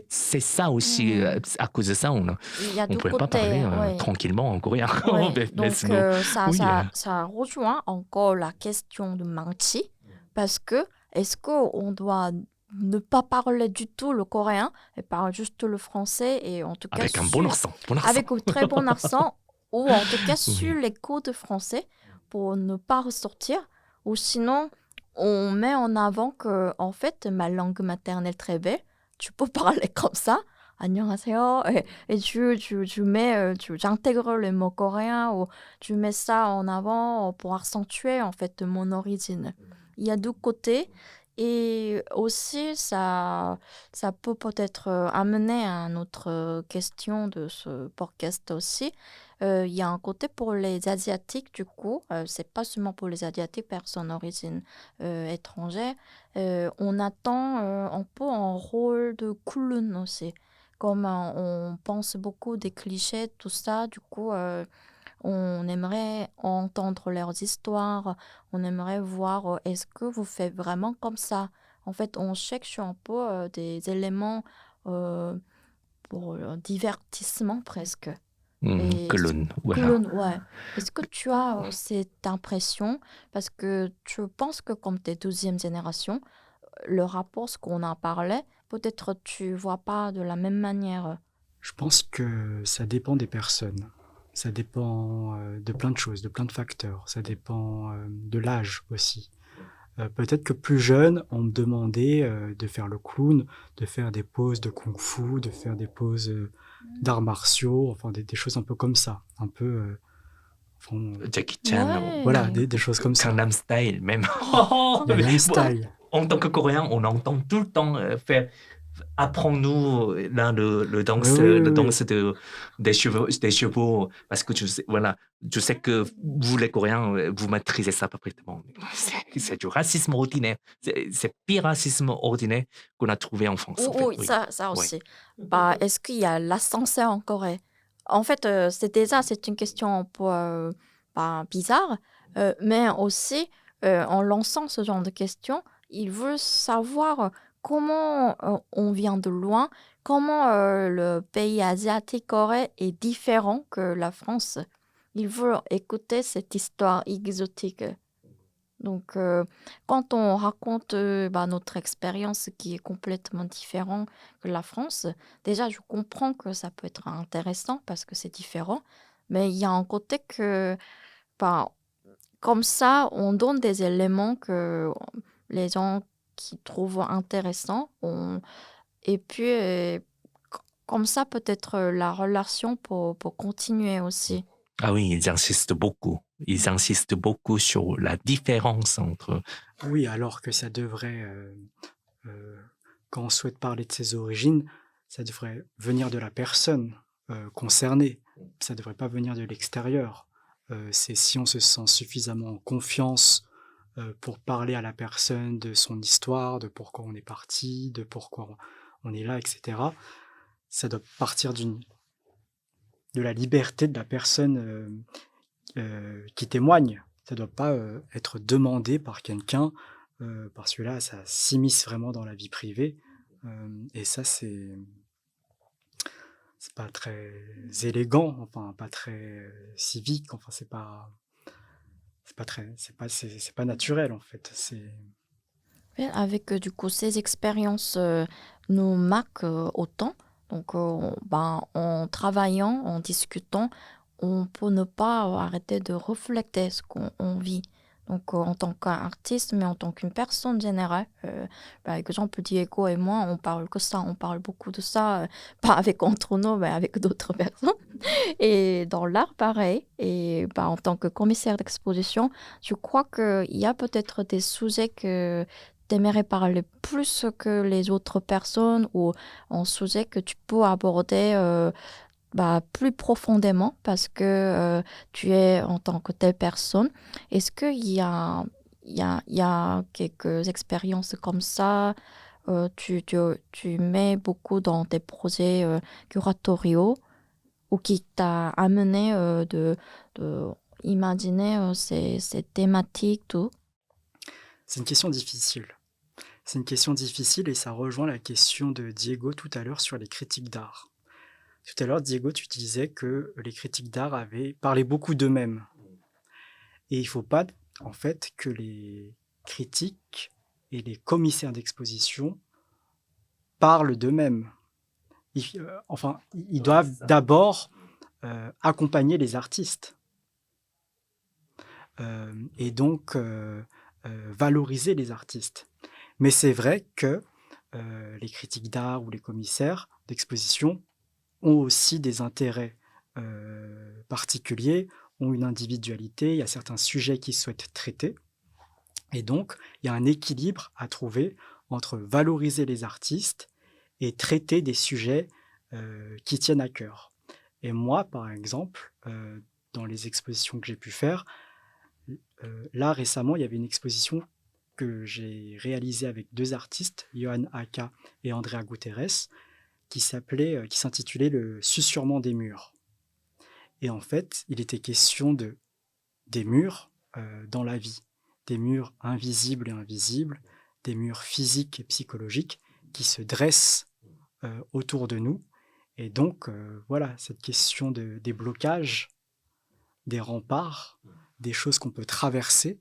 ça aussi. À cause de ça, on ne Il y a deux pouvait pas parler côtés, oui. tranquillement en coréen. Oui, donc Laisse-nous. Oui. ça rejoint encore la question de Manchi, parce que est-ce qu'on doit ne pas parler du tout le coréen et parler juste le français, et en tout cas Avec un bon accent. Bon accent. avec un très bon accent, ou en tout cas sur Oui. les cours de français pour ne pas ressortir, ou sinon on met en avant que en fait ma langue maternelle très belle, tu peux parler comme ça. 안녕하세요. Et tu mets, tu intègres le mot coréen, ou tu mets ça en avant pour accentuer en fait mon origine. Il y a deux côtés, et aussi ça peut peut-être amener à une autre question de ce podcast aussi. Il y a un côté pour les Asiatiques, du coup, c'est pas seulement pour les Asiatiques, personnes d'origine étrangère. On attend un peu un rôle de clown aussi. Comme on pense beaucoup des clichés, tout ça, du coup, on aimerait entendre leurs histoires, on aimerait voir est-ce que vous faites vraiment comme ça. En fait, on cherche un peu des éléments euh, pour le divertissement presque. Et Cologne, voilà. clown, ouais. Est-ce que tu as cette impression, parce que je pense que comme tu es deuxième génération, le rapport, ce qu'on en parlait, peut-être tu vois pas de la même manière. Je pense que ça dépend des personnes. Ça dépend de plein de choses, de plein de facteurs. Ça dépend de l'âge aussi. Peut-être que plus jeune, on me demandait de faire le clown, de faire des poses de kung-fu, de faire des poses d'arts martiaux, enfin des choses un peu comme ça. Un peu... enfin, Jackie Chan, voilà, Ouais. des choses comme ça. Gangnam Style, même. Gangnam Bon, Style. en tant que Coréen, on entend tout le temps faire. Apprends-nous là, le danse, Oui, oui, le oui, danse des chevaux, parce que je sais que vous les Coréens, vous maîtrisez ça parfaitement. C'est du racisme ordinaire, c'est pire racisme ordinaire qu'on a trouvé en France, en fait. Oui, Oui. ça Oui. aussi. Est-ce qu'il y a l'ascenseur en Corée? En fait, c'est une question un peu bizarre, mais aussi, en lançant ce genre de questions, il veut savoir comment on vient de loin, comment le pays asiatique Corée est différent que la France. Il veut écouter cette histoire exotique. Donc, quand on raconte notre expérience qui est complètement différente que la France, déjà, je comprends que ça peut être intéressant parce que c'est différent, mais il y a un côté que, bah, comme ça, on donne des éléments que les gens qui trouvent intéressants, et puis, comme ça, peut-être la relation pour continuer aussi. Ah oui, ils insistent beaucoup. Ils insistent beaucoup sur la différence entre. Oui, alors que ça devrait, quand on souhaite parler de ses origines, ça devrait venir de la personne concernée. Ça ne devrait pas venir de l'extérieur. C'est si on se sent suffisamment en confiance pour parler à la personne de son histoire, de pourquoi on est parti, de pourquoi on est là, etc. Ça doit partir de la liberté de la personne qui témoigne. Ça ne doit pas être demandé par quelqu'un, parce que là, ça s'immisce vraiment dans la vie privée. Et ça, c'est pas très élégant, enfin pas très civique, enfin c'est pas naturel en fait. Ouais, avec du coup ces expériences nous marquent autant. Donc, en travaillant, en discutant, on peut ne pas arrêter de refléter ce qu'on vit. Donc, en tant qu'artiste, mais en tant qu'une personne générale, par exemple, Diego et moi, on parle que ça, on parle beaucoup de ça, pas avec entre nous, mais avec d'autres personnes. Et dans l'art, pareil. Et en tant que commissaire d'exposition, je crois qu'il y a peut-être des sujets que tu aimerais parler plus que les autres personnes ou un sujet que tu peux aborder plus profondément parce que tu es en tant que telle personne. Est-ce qu'il y a quelques expériences comme ça? Tu mets beaucoup dans tes projets curatoriaux ou qui t'a amené de imaginer ces thématiques, tout. C'est une question difficile. C'est une question difficile et ça rejoint la question de Diego tout à l'heure sur les critiques d'art. Tout à l'heure, Diego, tu disais que les critiques d'art avaient parlé beaucoup d'eux-mêmes. Et il ne faut pas, en fait, que les critiques et les commissaires d'exposition parlent d'eux-mêmes. Ils doivent d'abord accompagner les artistes. Et donc valoriser les artistes. Mais c'est vrai que les critiques d'art ou les commissaires d'exposition ont aussi des intérêts particuliers, ont une individualité, il y a certains sujets qu'ils souhaitent traiter. Et donc, il y a un équilibre à trouver entre valoriser les artistes et traiter des sujets qui tiennent à cœur. Et moi, par exemple, dans les expositions que j'ai pu faire, là, récemment, il y avait une exposition que j'ai réalisée avec 2 artistes, Johan Aka et Andrea Guterres, qui s'intitulait Le susurrement des murs. Et en fait, il était question des murs dans la vie, des murs invisibles et invisibles, des murs physiques et psychologiques qui se dressent autour de nous. Et donc, voilà, cette question des blocages, des remparts, des choses qu'on peut traverser,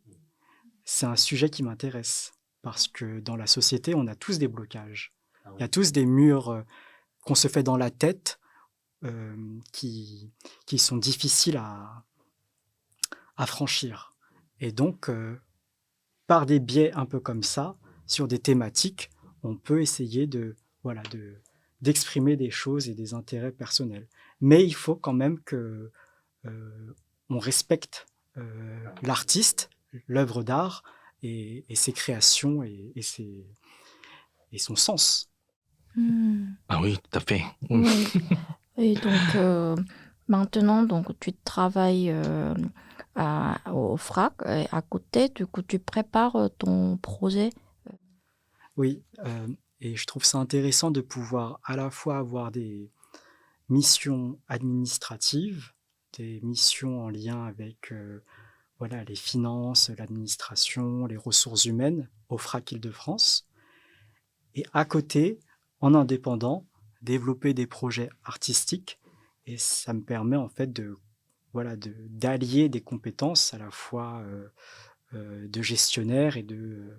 c'est un sujet qui m'intéresse. Parce que dans la société, on a tous des blocages. Il y a tous des murs qu'on se fait dans la tête qui sont difficiles à franchir. Et donc, par des biais un peu comme ça, sur des thématiques, on peut essayer d'exprimer des choses et des intérêts personnels. Mais il faut quand même que on respecte l'artiste, l'œuvre d'art et ses créations et son sens. Ah oui, tout à fait. Oui. Et donc, maintenant, donc, tu travailles au FRAC et à côté, du coup, tu prépares ton projet. Oui, et je trouve ça intéressant de pouvoir à la fois avoir des missions administratives, des missions en lien avec les finances, l'administration, les ressources humaines au FRAC Île-de-France, et à côté, en indépendant, développer des projets artistiques. Et ça me permet en fait d'allier des compétences à la fois de gestionnaire et de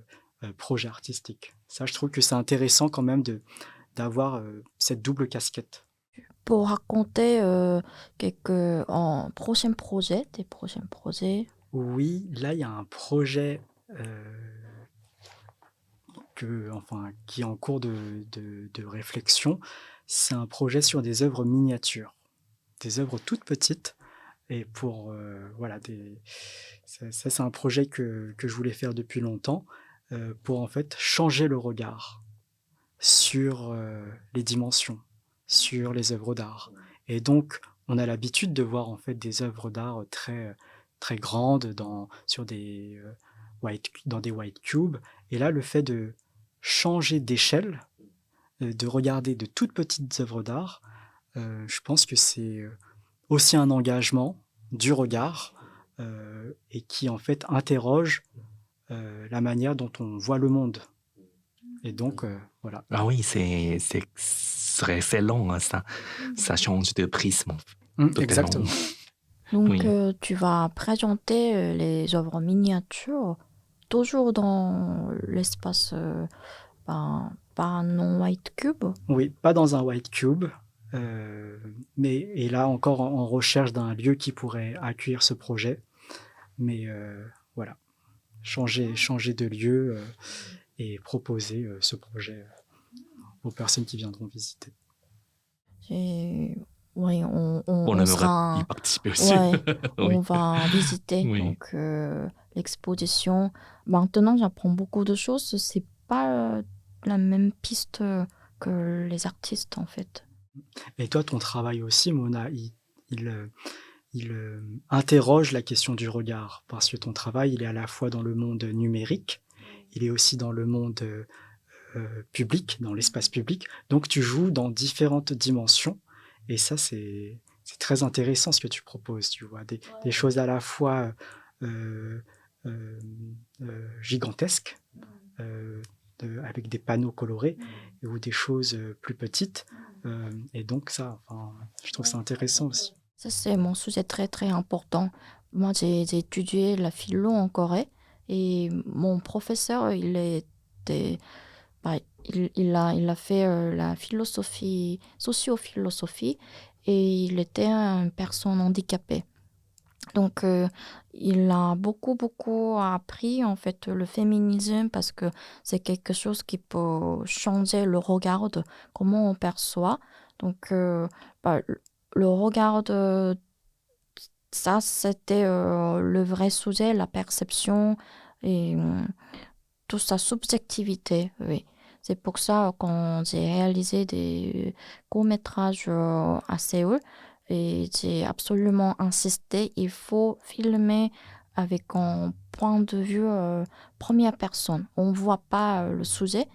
projet artistique. Ça, je trouve que c'est intéressant quand même d'avoir cette double casquette. Pour raconter en tes prochains projets. Oui, là, il y a un projet qui est en cours de réflexion. C'est un projet sur des œuvres miniatures, des œuvres toutes petites. Et ça, c'est un projet que je voulais faire depuis longtemps pour en fait changer le regard sur les dimensions, sur les œuvres d'art. Et donc, on a l'habitude de voir en fait des œuvres d'art très, très grandes sur des dans des white cubes. Et là, le fait de changer d'échelle, de regarder de toutes petites œuvres d'art, je pense que c'est aussi un engagement du regard et qui en fait interroge la manière dont on voit le monde. Et donc, voilà. Ah oui, c'est excellent, hein, ça. Ça change de prisme, totalement. Exactement. Donc, Oui. tu vas présenter les œuvres miniatures toujours dans l'espace pas non white cube. Oui, pas dans un white cube, et là encore en recherche d'un lieu qui pourrait accueillir ce projet. Mais voilà, changer de lieu et proposer ce projet aux personnes qui viendront visiter. Oui, On on aimerait sera... y participer aussi. Ouais, Oui. on va visiter Oui. donc l'exposition. Maintenant, j'apprends beaucoup de choses. C'est pas la même piste que les artistes, en fait. Et toi, ton travail aussi, Mona, il interroge la question du regard, parce que ton travail, il est à la fois dans le monde numérique, il est aussi dans le monde public, dans l'espace public. Donc, tu joues dans différentes dimensions. Et ça, c'est très intéressant ce que tu proposes, tu vois, des choses à la fois gigantesques, avec des panneaux colorés, ou des choses plus petites. Et donc ça, je trouve ça intéressant aussi. Ça, c'est mon sujet très, très important. Moi, j'ai étudié la philo en Corée et mon professeur, il a fait la philosophie, socio-philosophie et il était une personne handicapée. Donc, il a beaucoup, beaucoup appris, en fait, le féminisme parce que c'est quelque chose qui peut changer le regard de comment on perçoit. Donc, le regard de... Ça, c'était le vrai sujet, la perception et toute sa subjectivité, oui. C'est pour ça quand j'ai réalisé des courts-métrages à Séoul, et j'ai absolument insisté, il faut filmer avec un point de vue première personne. On ne voit pas le sujet,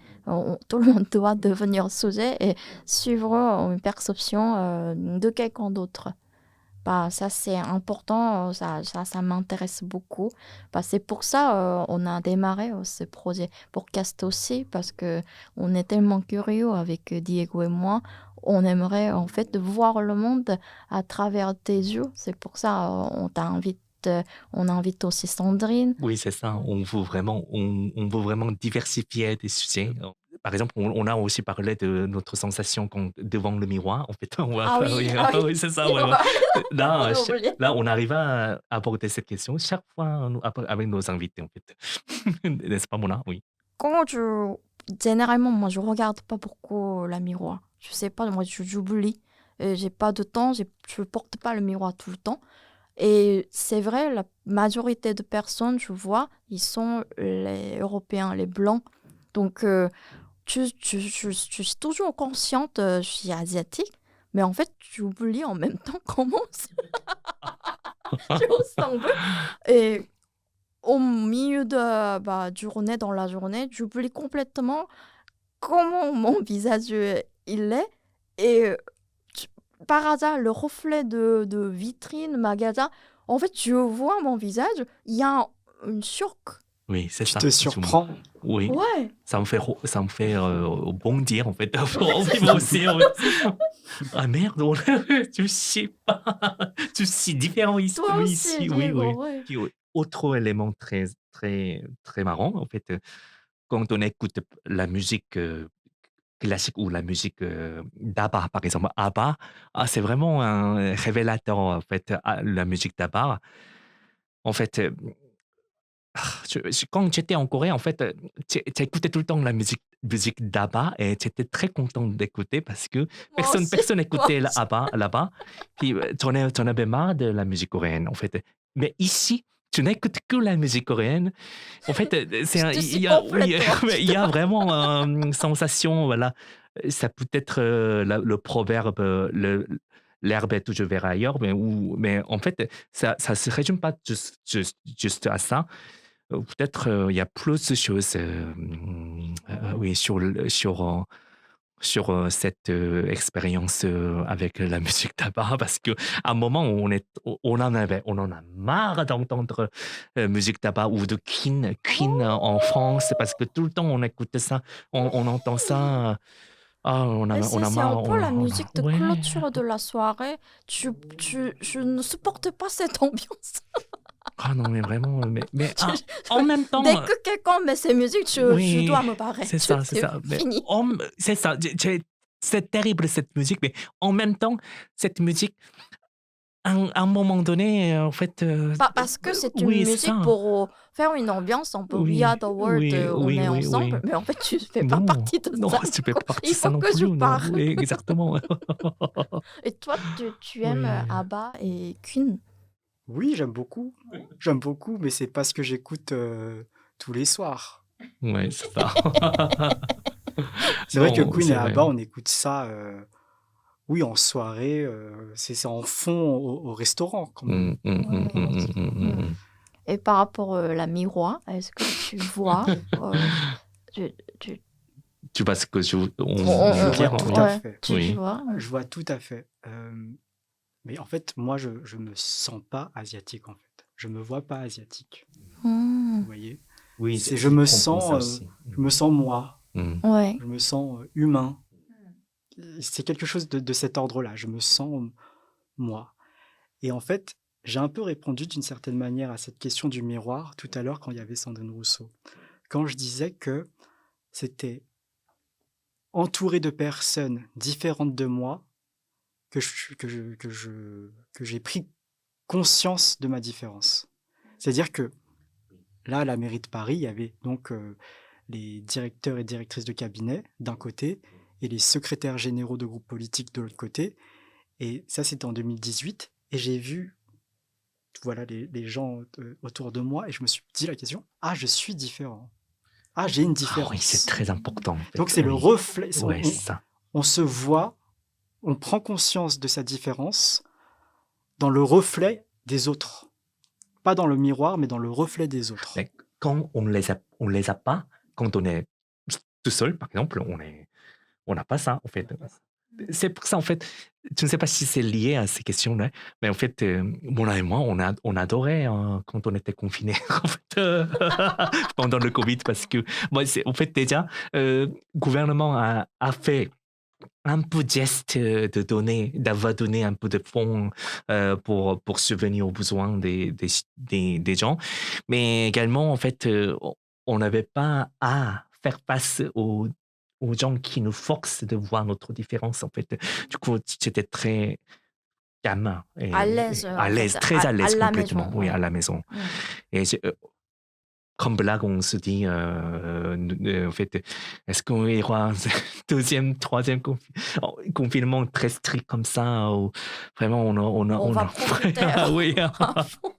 tout le monde doit devenir sujet et suivre une perception de quelqu'un d'autre. Ça, c'est important, ça m'intéresse beaucoup. C'est pour ça on a démarré ce projet podcast aussi, parce qu'on est tellement curieux avec Diego et moi. On aimerait en fait voir le monde à travers tes yeux. C'est pour ça on invite aussi Sandrine. Oui, c'est ça. On veut vraiment diversifier des sujets. Par exemple, on a aussi parlé de notre sensation devant le miroir. En fait, oui, c'est ça. Ouais, ouais. Là, on arrive à aborder cette question chaque fois avec nos invités, en fait. N'est-ce pas, Mona? Oui. Généralement, moi, je regarde pas beaucoup le miroir. Je sais pas, moi, j'oublie. J'ai pas de temps, je porte pas le miroir tout le temps. Et c'est vrai, la majorité de personnes, je vois, ils sont les Européens, les Blancs. Donc, je suis toujours consciente, je suis asiatique, mais en fait, j'oublie en même temps comment je ressemble. Et au milieu du journée, dans la journée, j'oublie complètement comment mon visage il est. Et par hasard, le reflet de vitrine, magasin, en fait, je vois mon visage, il y a un choc. Oui, c'est ça. Tu te surprends. Oui. Ouais. Ça me fait bondir, en fait. Aussi, ah merde, je sais pas. Je suis différent ici. Toi aussi, Diego, ouais. Puis, autre élément très, très, très marrant, en fait, quand on écoute la musique classique ou la musique d'ABBA, par exemple. ABBA, c'est vraiment un révélateur, en fait, la musique d'ABBA. En fait, quand j'étais en Corée, en fait, j'écoutais tout le temps la musique d'ABBA et j'étais très content d'écouter parce que personne n'écoutait ABBA là-bas. Puis j'en avais marre de la musique coréenne, en fait. Mais ici, tu n'écoutes que la musique coréenne. En fait, il y a vraiment une sensation, voilà. Ça peut être le proverbe, l'herbe est toujours verte ailleurs, mais en fait, ça ne se résume pas juste à ça. peut-être il y a plus de choses oui, sur cette expérience avec la musique tabac parce qu'à un moment on en a marre d'entendre musique tabac ou de Queen en France parce que tout le temps on écoute ça, on entend ça. Mais On a c'est un marre, peu la on musique de ouais. clôture de la soirée. Je ne supporte pas cette ambiance. Ah non, mais vraiment, mais en même temps, Dès que quelqu'un met ces musiques, je dois oui, me barrer. c'est ça, C'est mais fini. c'est ça, c'est terrible cette musique, mais en même temps, cette musique, à un moment donné, en fait, Parce que c'est une oui, c'est musique ça. pour faire une ambiance un peu We Oui, Are the World, oui, on oui, est oui, oui. ensemble. Mais en fait, tu ne fais pas Non, partie de non, ça. tu fais pas partie Il de ça faut non que je plus, non. pars. Oui, exactement. Et toi, tu aimes Oui. ABBA et Queen? Oui, j'aime beaucoup. J'aime beaucoup, mais c'est pas ce que j'écoute tous les soirs. Ouais, c'est ça. C'est vrai que Non, Queen et c'est vrai. ABBA, on écoute ça, oui, en soirée, c'est en fond au restaurant quand même. Et par rapport à la miroir, est-ce que tu vois tu, tu, Tu vois ce que on- Je veut vois dire, tout oui. à ouais, fait. tu Oui. vois? Je vois tout à fait. Mais en fait, moi, je me sens pas asiatique, en fait. Je me vois pas asiatique, Hmm, vous voyez? Oui, C'est, je comprends ça aussi. je me sens moi, ouais. je me sens humain. C'est quelque chose de cet ordre-là. Je me sens moi. Et en fait, j'ai un peu répondu d'une certaine manière à cette question du miroir tout à l'heure quand il y avait Sandrine Rousseau. Quand je disais que c'était entouré de personnes différentes de moi que j'ai pris conscience de ma différence. C'est-à-dire que là, à la mairie de Paris, il y avait donc les directeurs et directrices de cabinet d'un côté et les secrétaires généraux de groupes politiques de l'autre côté. Et ça, c'était en 2018. Et j'ai vu voilà, les gens autour de moi et je me suis dit la question, ah, je suis différent. Ah, j'ai une Ah oui, c'est différence. très important. En fait. Donc c'est le Oui. reflet. Ouais, c'est ça. On se voit, on prend conscience de sa différence dans le reflet des autres. Pas dans le miroir, mais dans le reflet des autres. Mais quand on les a pas, quand on est tout seul, par exemple, on n'a pas ça, en fait. C'est pour ça, en fait, je ne sais pas si c'est lié à ces questions-là, mais en fait, Mona et moi, on adorait quand on était confinés, en fait, pendant le Covid, parce que, bon, en fait, déjà, le gouvernement a fait un peu de geste d'avoir donné un peu de fonds pour subvenir aux besoins des gens. Mais également, en fait, on n'avait pas à faire face aux gens qui nous forcent de voir notre différence, en fait. Du coup, j'étais très gamin À l'aise, à en l'aise, fait, très à l'aise la complètement, maison. oui, Ouais. à la maison. Ouais. Et comme blague, on se dit, en fait, est-ce qu'on ira un deuxième, troisième confinement très strict comme ça ou vraiment On va profiter oui, à fond.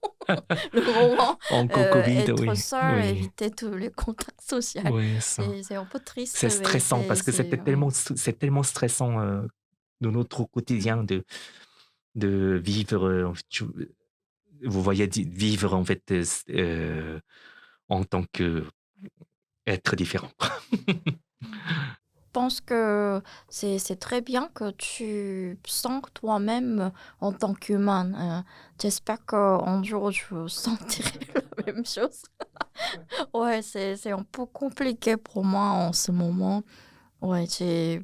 Le moment, encore Covid, être oui, seul, oui, éviter tous les contacts sociaux. oui, ça. C'est un peu triste. C'est mais stressant parce que c'est- c'est tellement stressant de notre quotidien de vivre, vous voyez, vivre en fait en tant que être différent. Je pense que c'est très bien que tu sens toi-même en tant qu'humain. J'espère qu'un jour je sentirai la même chose. Ouais, c'est un peu compliqué pour moi en ce moment. Ouais, je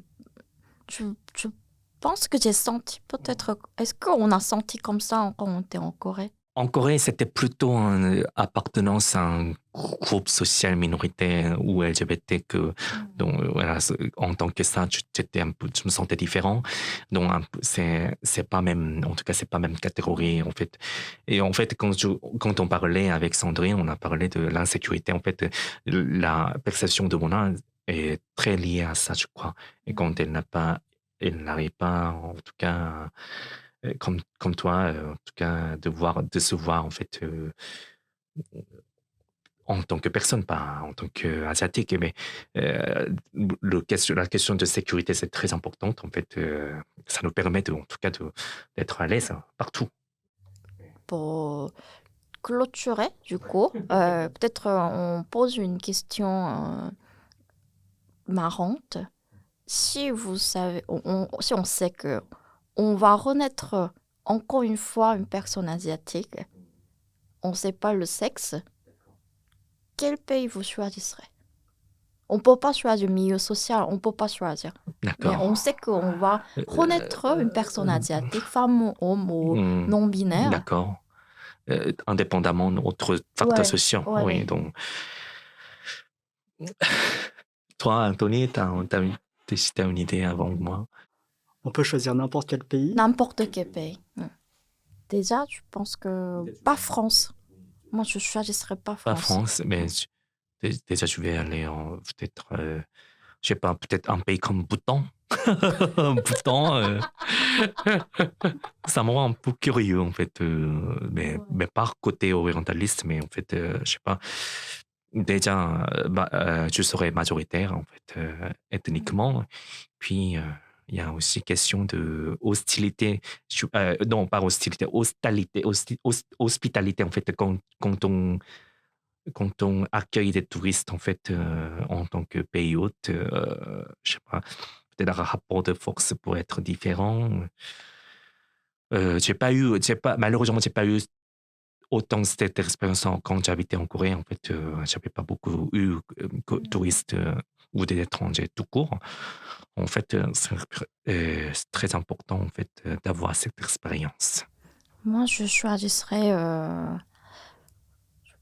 pense que j'ai senti peut-être. Est-ce qu'on a senti comme ça quand on était en Corée? En Corée, c'était plutôt une appartenance à un groupe social minoritaire ou LGBT que, donc voilà, en tant que ça, j'étais un peu, je me sentais différent. Donc c'est pas même, en tout cas, c'est pas même catégorie en fait. Et en fait, quand on parlait avec Sandrine, on a parlé de l'insécurité. En fait, la perception de Mona est très liée à ça, je crois. Et quand elle n'arrive pas, en tout cas comme toi, en tout cas, de se voir en fait en tant que personne, pas en tant qu'asiatique, mais la question de sécurité, c'est très importante. En fait, ça nous permet en tout cas d'être à l'aise partout. Pour clôturer, du coup, peut-être on pose une question marrante. Si vous savez, si on sait que on va renaître encore une fois une personne asiatique, on ne sait pas le sexe, quel pays vous choisirez? On ne peut pas choisir le milieu social, on ne peut pas choisir. Mais D'accord. on sait qu'on va renaître une personne asiatique, femme ou homme ou non-binaire. D'accord. Indépendamment d'autres facteurs Ouais, sociaux. ouais, Oui, ouais. donc. Toi, Anthony, t'as une idée avant moi? On peut choisir n'importe quel pays. N'importe quel pays. Déjà, je pense que pas France. Moi, je ne choisirais pas Pas France. France, mais déjà, je vais aller peut-être, je sais pas, peut-être un pays comme Bhoutan. Bhoutan, ça me rend un peu curieux, en fait, mais pas côté orientaliste, mais en fait, je sais pas. Déjà, je serais majoritaire, en fait, ethniquement. Puis, il y a aussi question de hostilité. Non, pas hostilité, hospitalité, en fait, quand on accueille des touristes, en fait, en tant que pays hôte, je sais pas, peut-être un rapport de force pourrait être différent. Malheureusement, j'ai pas eu autant cette expérience quand j'habitais en Corée. En fait, j'avais pas beaucoup eu touristes ou des étrangers tout court. En fait, c'est très important, en fait, d'avoir cette expérience. Moi, je choisirais, je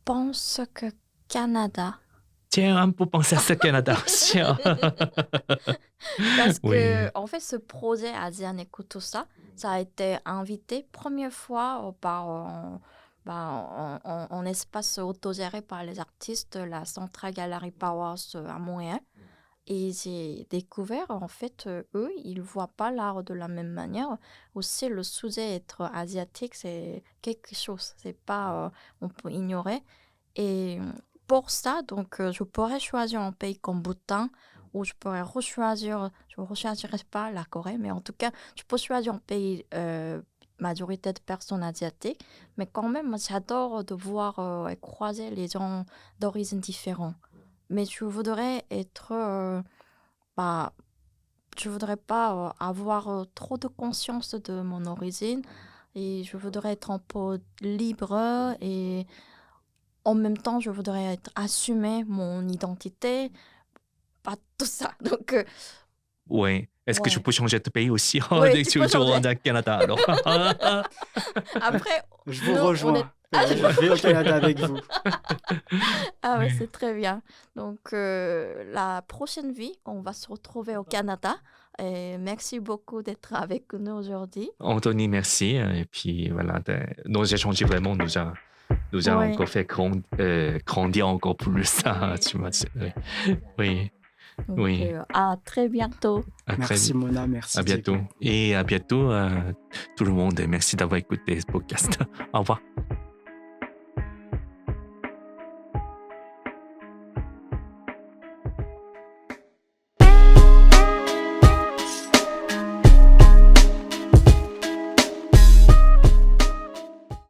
pense que Canada. Tiens, un peu penser à ce Canada aussi. Parce Oui. que, en fait, ce projet Asian Eco, tout ça, ça a été invité première fois en espace autogéré par les artistes, la Central Gallery Powers à Montréal. Et j'ai découvert, en fait, eux, ils ne voient pas l'art de la même manière. Aussi, le sujet être asiatique, c'est quelque chose. C'est pas, on peut ignorer. Et pour ça, donc, je pourrais choisir un pays comme Bhoutan ou je pourrais rechoisir, je ne rechoisirais pas la Corée, mais en tout cas, je peux choisir un pays majorité de personnes asiatiques. Mais quand même, j'adore de voir et croiser les gens d'origine différente. Mais je voudrais être, bah, je voudrais pas avoir trop de conscience de mon origine et je voudrais être un peu libre et en même temps, je voudrais assumer mon identité, pas tout ça. Donc, Oui. Est-ce que je ouais. peux changer de pays aussi? Oui, tu peux Je rentre changer. au Canada, alors. Après, Je vous nous, on est... rejoins. Je vais au Canada avec vous. Ah ouais, Oui. c'est très bien. Donc, la prochaine vie, on va se retrouver au Canada. Et merci beaucoup d'être avec nous aujourd'hui. Anthony, merci. Et puis, voilà, nos échanges vraiment nous a Ouais. encore fait grandir encore plus. Tu vois, oui. Oui. Donc, Oui. à très bientôt. À très Merci vite. Mona, merci À bientôt. Diego. Et à bientôt, tout le monde. Merci d'avoir écouté ce podcast. Au revoir.